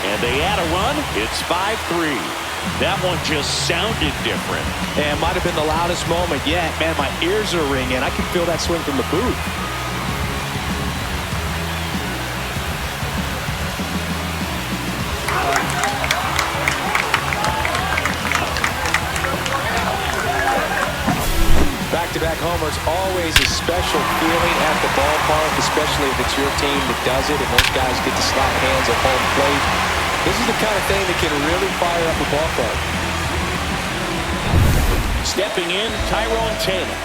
And they add a run. It's 5-3. That one just sounded different. And might have been the loudest moment yet. Man, my ears are ringing. I can feel that swing from the booth. Back-to-back homers, always a special feeling at the ballpark, especially if it's your team that does it and those guys get to slap hands at home plate. This is the kind of thing that can really fire up a ball club. Stepping in, Tyrone Taylor.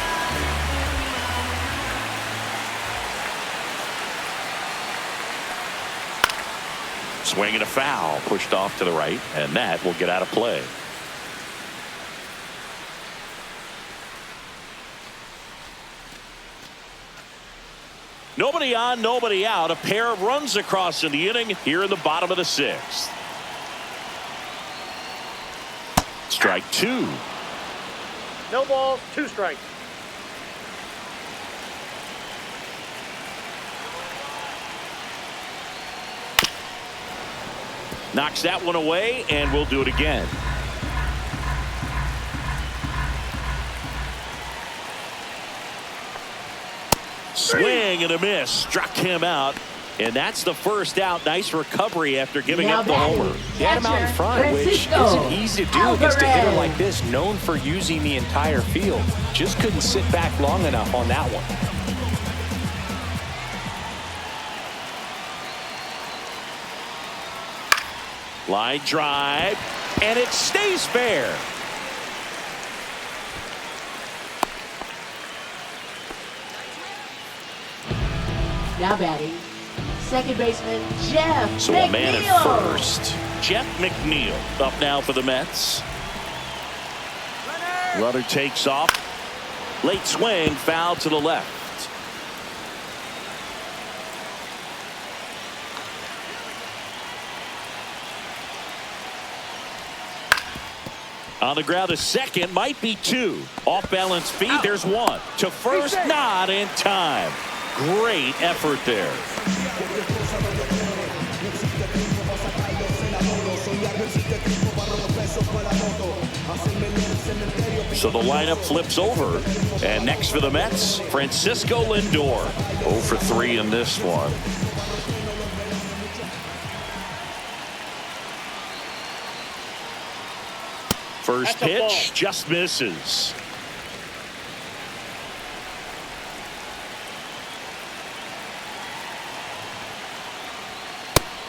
Swinging a foul, pushed off to the right, and that will get out of play. Nobody on, nobody out. A pair of runs across in the inning here in the bottom of the sixth. Strike two. No balls, 2 strikes. Knocks that one away, and we'll do it again. Swing and a miss. Struck him out. And that's the first out. Nice recovery after giving up the homer. He had him out in front, which isn't easy to do against a hitter like this, known for using the entire field. Just couldn't sit back long enough on that one. Line drive, and it stays fair. Now batting, second baseman Jeff So McNeil. a man at first. Jeff McNeil up now for the Mets. Runner takes off. Late swing, foul to the left. On the ground to second, might be 2. Off balance feet, there's 1. To first, not in time. Great effort there. So the lineup flips over. And next for the Mets, Francisco Lindor. 0 for 3 in this one. First pitch just misses.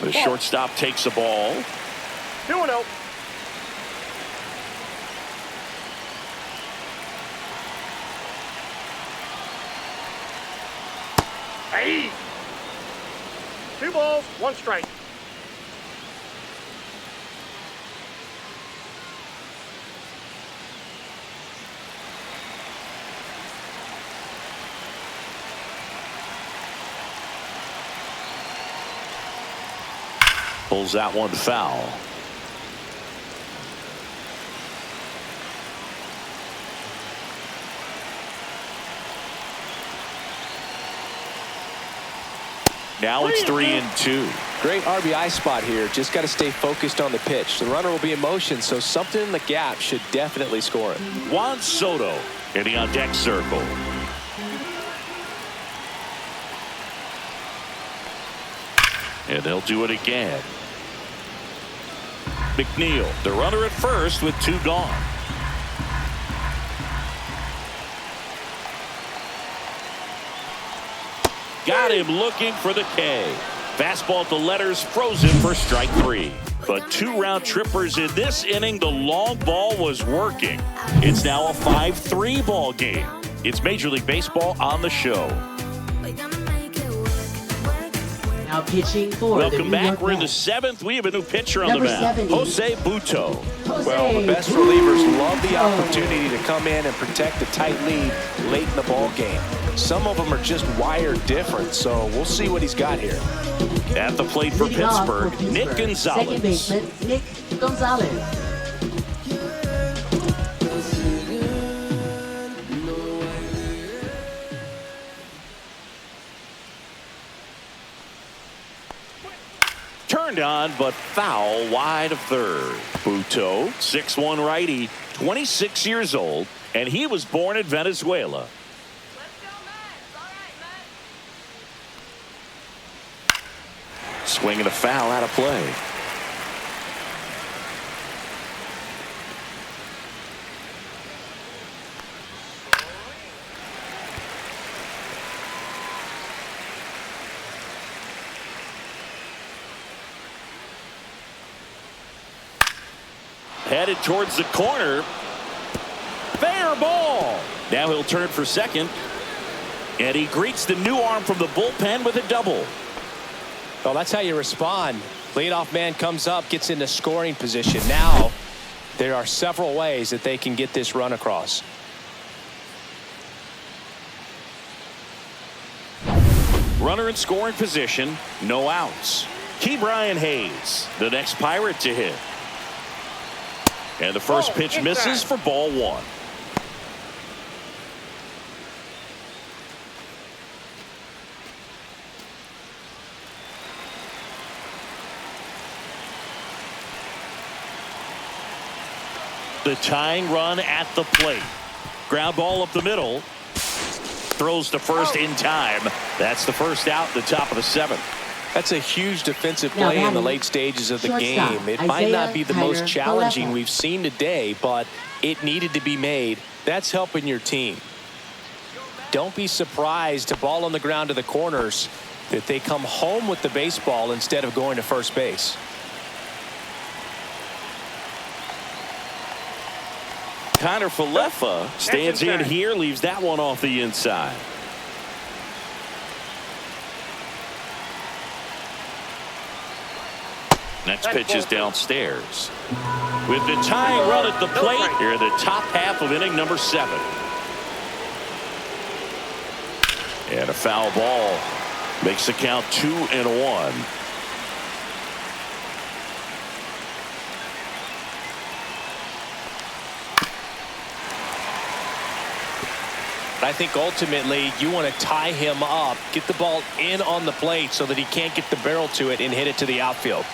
The shortstop takes the ball. 2-0. Hey! 2 balls, 1 strike. Pulls that one foul. Now it's 3-2. Great RBI spot here. Just got to stay focused on the pitch. The runner will be in motion, so something in the gap should definitely score it. Juan Soto in the on deck circle. And they'll do it again. McNeil, the runner at first with 2 gone. Got him looking for the K. Fastball at the letters, frozen for strike 3. But 2 round trippers in this inning. The long ball was working. It's now a 5-3 ball game. It's Major League Baseball on the show. Now pitching for Welcome the New back. York We're in the Mets. 7th. We have a new pitcher on Number the mound. 70. Jose Butto. Well, the best relievers love the opportunity to come in and protect a tight lead late in the ball game. Some of them are just wired different, so we'll see what he's got here. At the plate for Leading off for Pittsburgh, Nick Gonzalez. Second baseman, Nick Gonzalez. Turned on, but foul wide of third. Butto, 6'1" righty, 26 years old, and he was born in Venezuela. Swinging a foul out of play. Headed towards the corner. Fair ball. Now he'll turn for second. And he greets the new arm from the bullpen with a double. Well, that's how you respond. Leadoff man comes up, gets into scoring position. Now, there are several ways that they can get this run across. Runner in scoring position, no outs. Brian Hayes, the next Pirate to hit. And the first pitch misses for ball one. The tying run at the plate. Ground ball up the middle. Throws to first in time. That's the first out, the top of the 7th. That's a huge defensive play in the late stages of the game. It might not be the most challenging we've seen today, but it needed to be made. That's helping your team. Don't be surprised to ball on the ground to the corners that they come home with the baseball instead of going to first base. Connor Falefa stands in here, leaves that one off the inside. Next pitch is downstairs. With the tying run at the plate, here in the top half of inning number 7. And a foul ball makes the count 2-1. I think ultimately you want to tie him up, get the ball in on the plate so that he can't get the barrel to it and hit it to the outfield.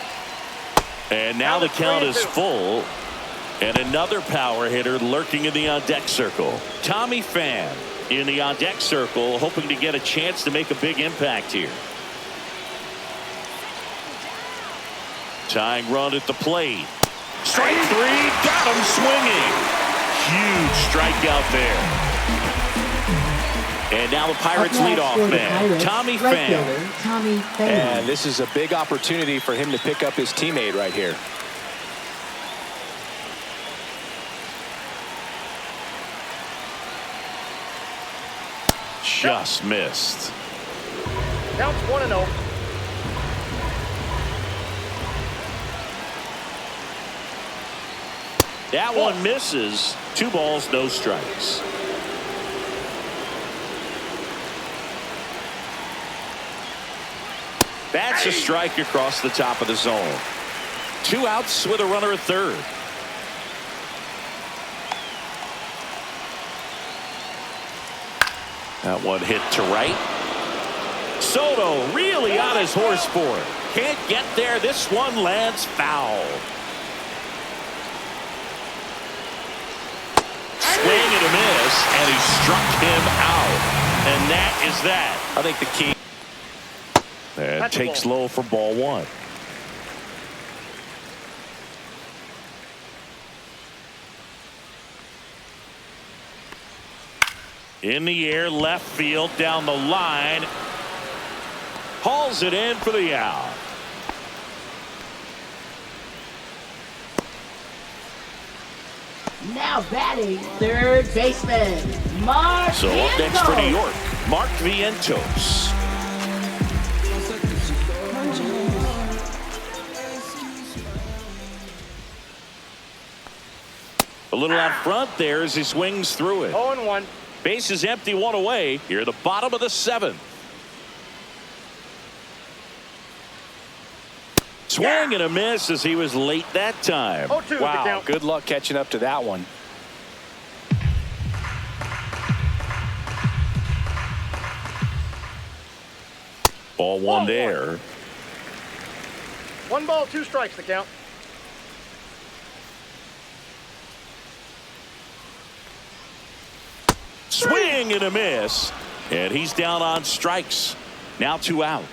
And now the count is full. And another power hitter lurking in the on-deck circle. Tommy Pham in the on-deck circle, hoping to get a chance to make a big impact here. Tying run at the plate. Strike 3, got him swinging. Huge strikeout there. And now the Pirates leadoff man, Tommy Pham. And this is a big opportunity for him to pick up his teammate right here. Just missed. Counts 1-0. That one misses. 2 balls, no strikes. That's a strike across the top of the zone. 2 outs with a runner at third. That one hit to right. Soto really on his horse for it. Can't get there. This one lands foul. Swing and a miss, and he struck him out. And that is that. I think the key. And takes low for ball 1. In the air, left field, down the line. Hauls it in for the out. Now batting, third baseman, Mark So up next for New York, Mark Vientos. A little out front there as he swings through it. 0-1. Base is empty, one away. Here at the bottom of the seventh. Swing and a miss as he was late that time. 0-2 Wow, good luck catching up to that one. Ball one there. 1 ball, 2 strikes, the count. Swing and a miss. And he's down on strikes. Now 2 out.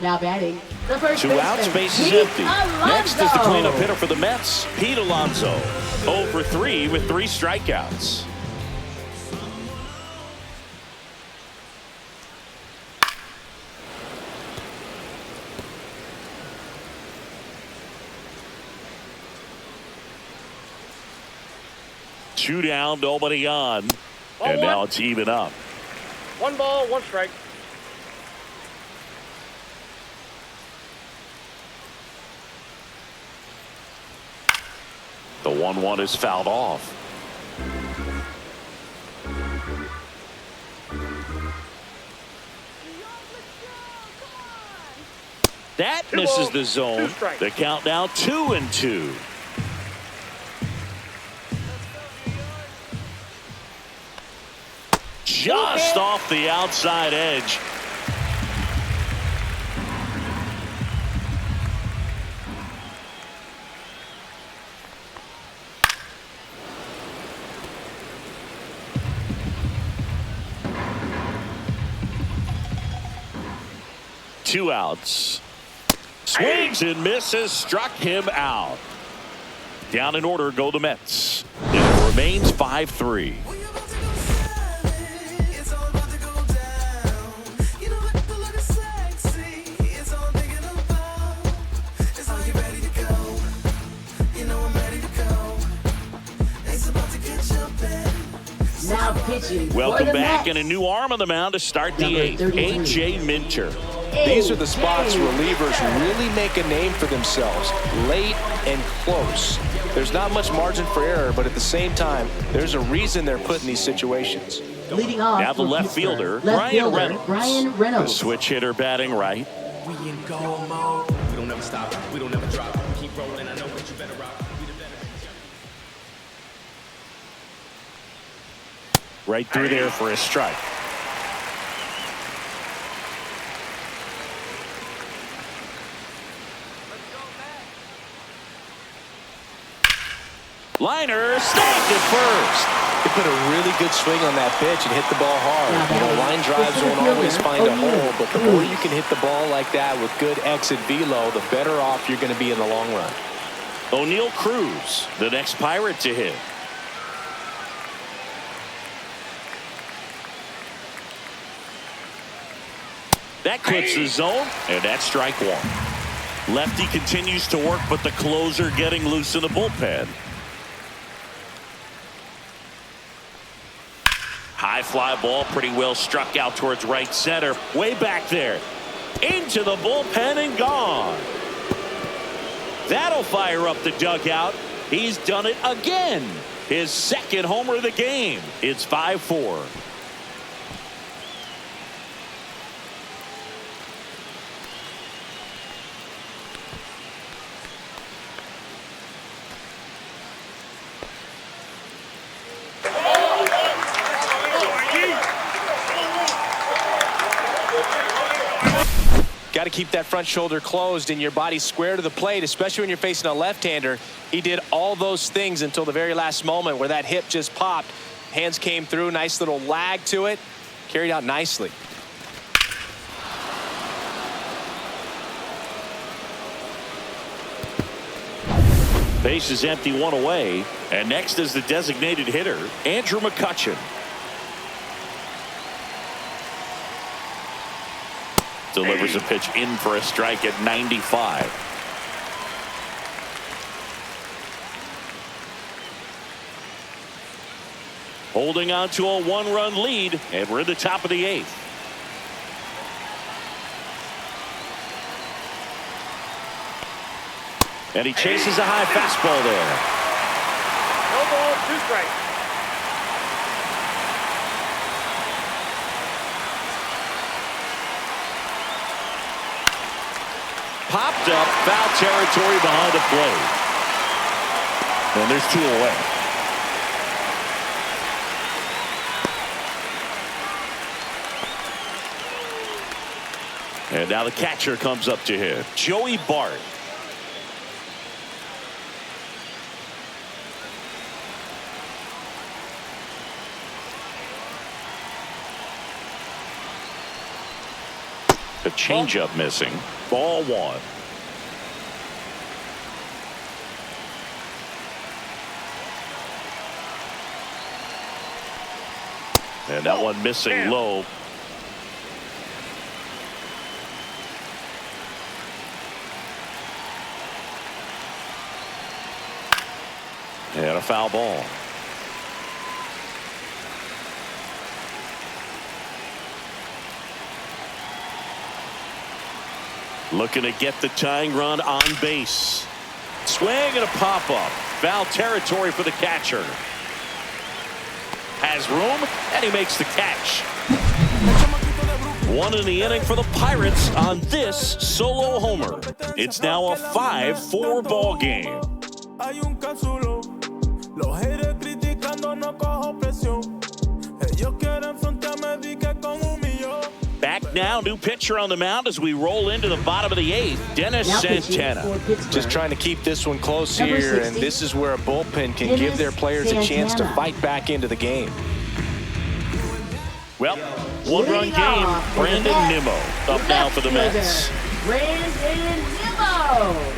Now batting, the first 2 outs, baseman, base is Pete empty. Alonso. Next is the cleanup hitter for the Mets, Pete Alonso. 0 for 3 with 3 strikeouts. Two down, nobody on. And now it's even up. 1 ball, 1 strike. The 1-1 is fouled off. That misses the zone. The count now 2-2. Just off the outside edge. Two outs. Swings and misses, struck him out. Down in order go the Mets. It remains 5-3. Now pitching. Welcome back, and a new arm on the mound to start the eighth. A.J. Minter. These are the spots relievers really make a name for themselves. Late and close. There's not much margin for error, but at the same time, there's a reason they're put in these situations. Leading off Now the left fielder, Brian Reynolds. The switch hitter batting right. We in go mode. We don't ever stop. We don't ever drop. We keep rolling. I know that you better rock. We the better. Right through there for a strike. Liner snagged at first. He put a really good swing on that pitch and hit the ball hard. You know, line drives won't always find a hole, but the more you can hit the ball like that with good exit velo, the better off you're going to be in the long run. O'Neal Cruz, the next Pirate to hit. That clips the zone, and that's strike one. Lefty continues to work, but the closer getting loose in the bullpen. High fly ball, pretty well struck out towards right center. Way back there. Into the bullpen and gone. That'll fire up the dugout. He's done it again. His second homer of the game. It's 5-4. Got to keep that front shoulder closed and your body square to the plate, especially when you're facing a left-hander. He did all those things until the very last moment where that hip just popped. Hands came through, nice little lag to it, carried out nicely. Base is empty, one away, and next is the designated hitter, Andrew McCutchen. Delivers a pitch in for a strike at 95. Holding on to a 1-run lead, and we're in the top of the 8th. And he chases a high fastball there. No ball, 2 strikes. Popped up, foul territory behind the plate. And there's 2 away. And now the catcher comes up to him, Joey Bart. The changeup missing. Ball 1. And that one missing low. And a foul ball. Looking to get the tying run on base. Swing and a pop-up. Foul territory for the catcher. Has room, and he makes the catch. 1 in the inning for the Pirates on this solo homer. It's now a 5-4 ball game. Back now, new pitcher on the mound as we roll into the bottom of the 8th. Dennis Santana. Just trying to keep this one close here, and this is where a bullpen can give their players a chance to fight back into the game. Well, 1-run game. Brandon Nimmo up now for the Mets. Brandon Nimmo.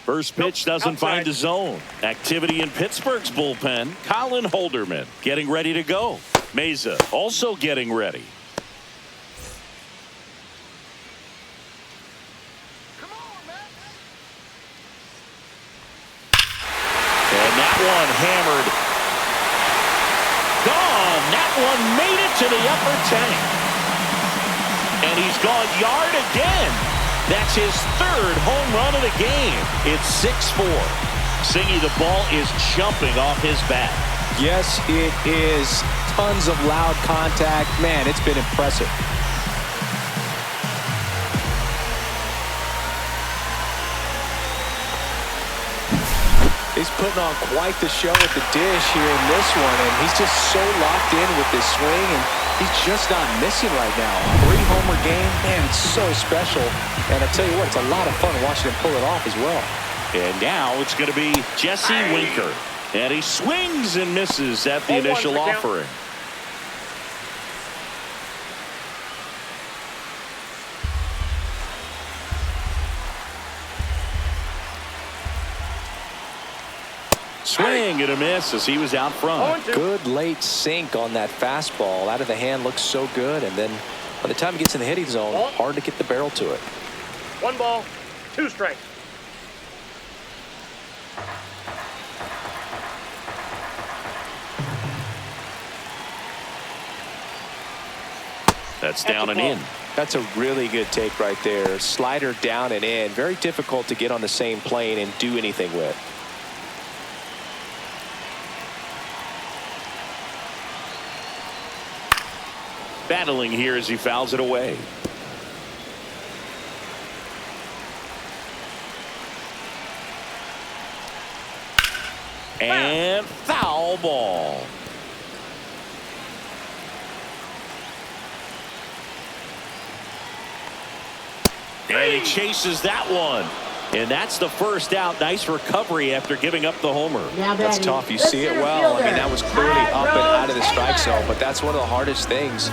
First pitch doesn't find the zone. Activity in Pittsburgh's bullpen. Colin Holderman getting ready to go. Meza also getting ready. And that one hammered. Gone. That one made it to the upper tank. And he's gone yard again. That's his 3rd home run of the game. It's 6-4. Singy, the ball is jumping off his bat. Yes, it is. Tons of loud contact. Man, it's been impressive. He's putting on quite the show at the dish here in this one, and he's just so locked in with this swing, and he's just not missing right now. 3-homer game, man, it's so special. And I tell you what, it's a lot of fun watching him pull it off as well. And now it's going to be Jesse Winker. And he swings and misses at the initial offering. Swing and a miss as he was out front. Good late sink on that fastball. Out of the hand, looks so good. And then by the time he gets in the hitting zone, hard to get the barrel to it. 1 ball, 2 strikes. That's down and in. That's a really good take right there. Slider down and in. Very difficult to get on the same plane and do anything with. Battling here as he fouls it away. And foul ball. And he chases that one. And that's the first out. Nice recovery after giving up the homer. That's tough. You see it well. I mean, that was clearly up and out of the strike zone, but that's one of the hardest things.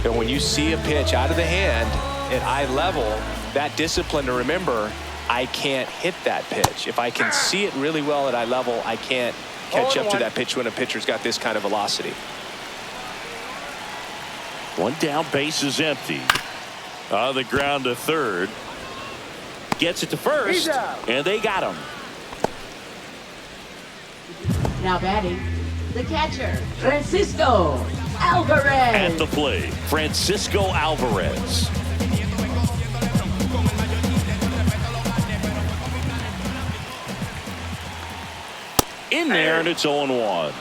And when you see a pitch out of the hand at eye level, that discipline to remember, I can't hit that pitch. If I can see it really well at eye level, I can't catch up to that pitch when a pitcher's got this kind of velocity. One down, base is empty. On the ground to third. Gets it to first, and they got him. Now batting, the catcher, Francisco Alvarez. At the plate, Francisco Alvarez. In there, and it's 0-1.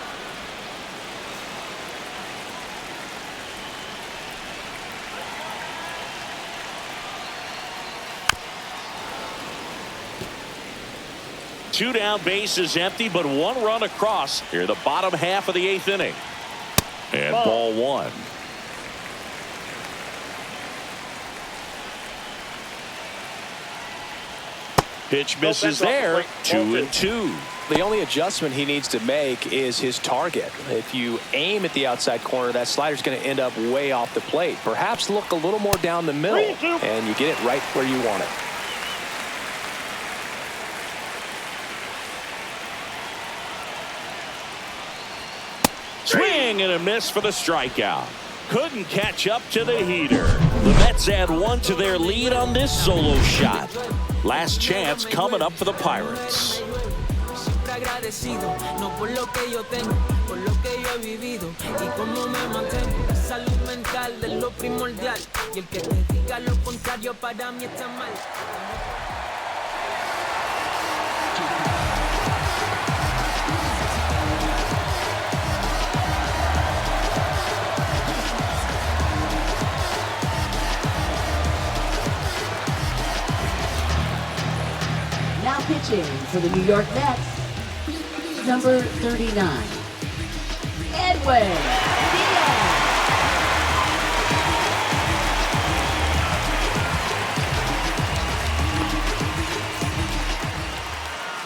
Two down, base is empty, but one run across here, the bottom half of the 8th inning. And ball one. Pitch misses there. 2-2. The only adjustment he needs to make is his target. If you aim at the outside corner, that slider's going to end up way off the plate. Perhaps look a little more down the middle, and you get it right where you want it. Swing and a miss for the strikeout. Couldn't catch up to the heater. The Mets add one to their lead on this solo shot. Last chance coming up for the Pirates. Now pitching for the New York Mets, number 39, Edwin Diaz.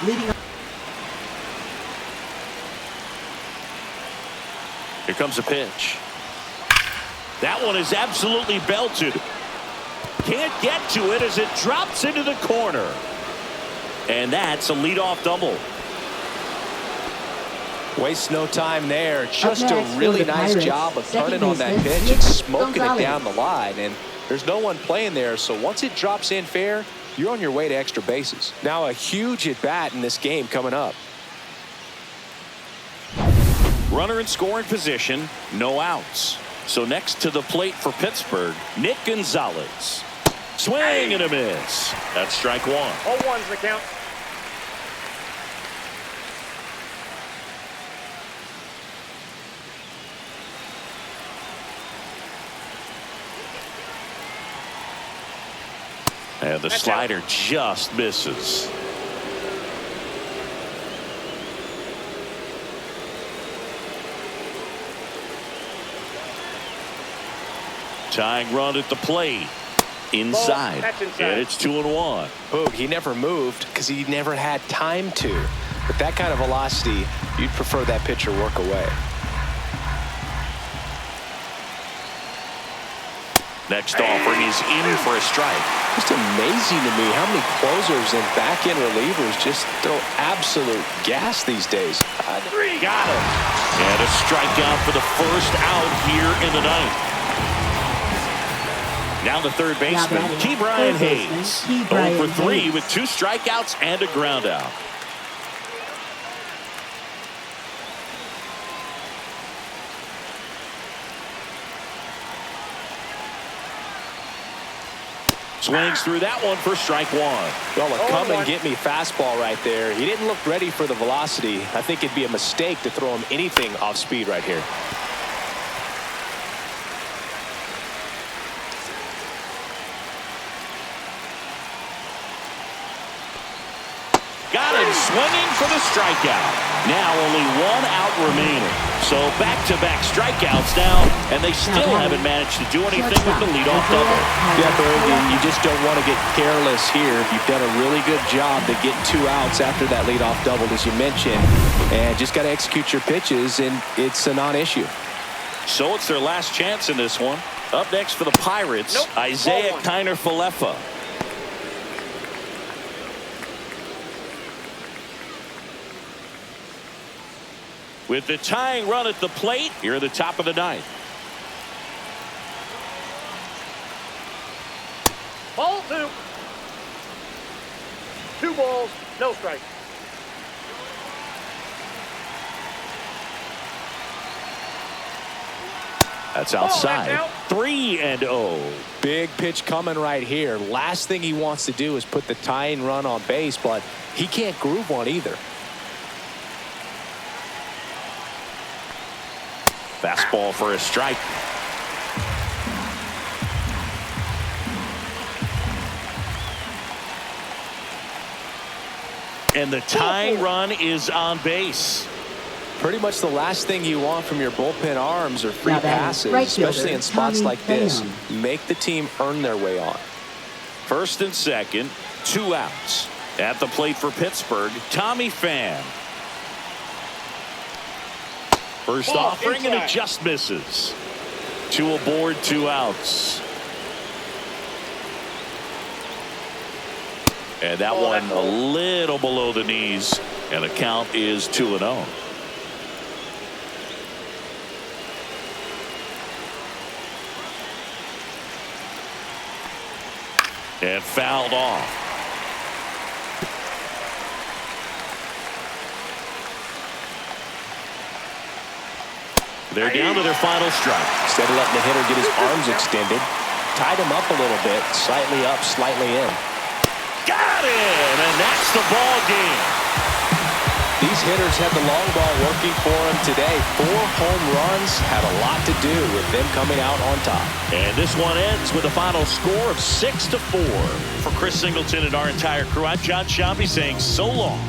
Leading up. Here comes a pitch. That one is absolutely belted. Can't get to it as it drops into the corner. And that's a leadoff double. Wastes no time there. Just a really nice job of Second turning on that baseman, pitch Nick and smoking it Gonzalez. down the line. And there's no one playing there, so once it drops in fair, you're on your way to extra bases. Now a huge at-bat in this game coming up. Runner in scoring position, no outs. So next to the plate for Pittsburgh, Nick Gonzalez. Swing and a miss. That's strike one. 0-1's the count. And the slider just misses. Tying run at the plate. Inside. And it's 2-1. Boog, he never moved because he never had time to. With that kind of velocity, you'd prefer that pitcher work away. Next offering is in for a strike. Just amazing to me how many closers and back-end relievers just throw absolute gas these days. Got him. And a strikeout for the first out here in the ninth. Now the third baseman, Key Brian Hayes. 0 for 3 with 2 strikeouts and a ground out. Swings through that one for strike one. Well, a come and get me fastball right there. He didn't look ready for the velocity. I think it'd be a mistake to throw him anything off speed right here. Got him swinging for the strikeout. Now only 1 out remaining. So back-to-back strikeouts now, and they still haven't managed to do anything with the leadoff double. Yeah, Berg, you just don't want to get careless here. You've done a really good job to get 2 outs after that leadoff double, as you mentioned, and just got to execute your pitches, and it's a non-issue. So it's their last chance in this one. Up next for the Pirates, Isaiah Kiner-Falefa. With the tying run at the plate, here at the top of the ninth. Ball 2. 2 balls, no strike. That's outside. 3-0. Big pitch coming right here. Last thing he wants to do is put the tying run on base, but he can't groove one either. Fastball for a strike. And the tying run is on base. Pretty much the last thing you want from your bullpen arms are free passes, right especially fielder, in spots Tommy like this. Pham. Make the team earn their way on. First and second, 2 outs. At the plate for Pittsburgh, Tommy Pham. First offering, and it just misses. 2 aboard, 2 outs. And that one a little below the knees, and the count is 2-0. And fouled off. They're down to their final strike. Instead of letting the hitter get his arms extended, tied him up a little bit, slightly up, slightly in. Got it, and that's the ball game. These hitters had the long ball working for them today. 4 home runs had a lot to do with them coming out on top. And this one ends with a final score of 6-4. For Chris Singleton and our entire crew, I'm John Sciambi saying so long.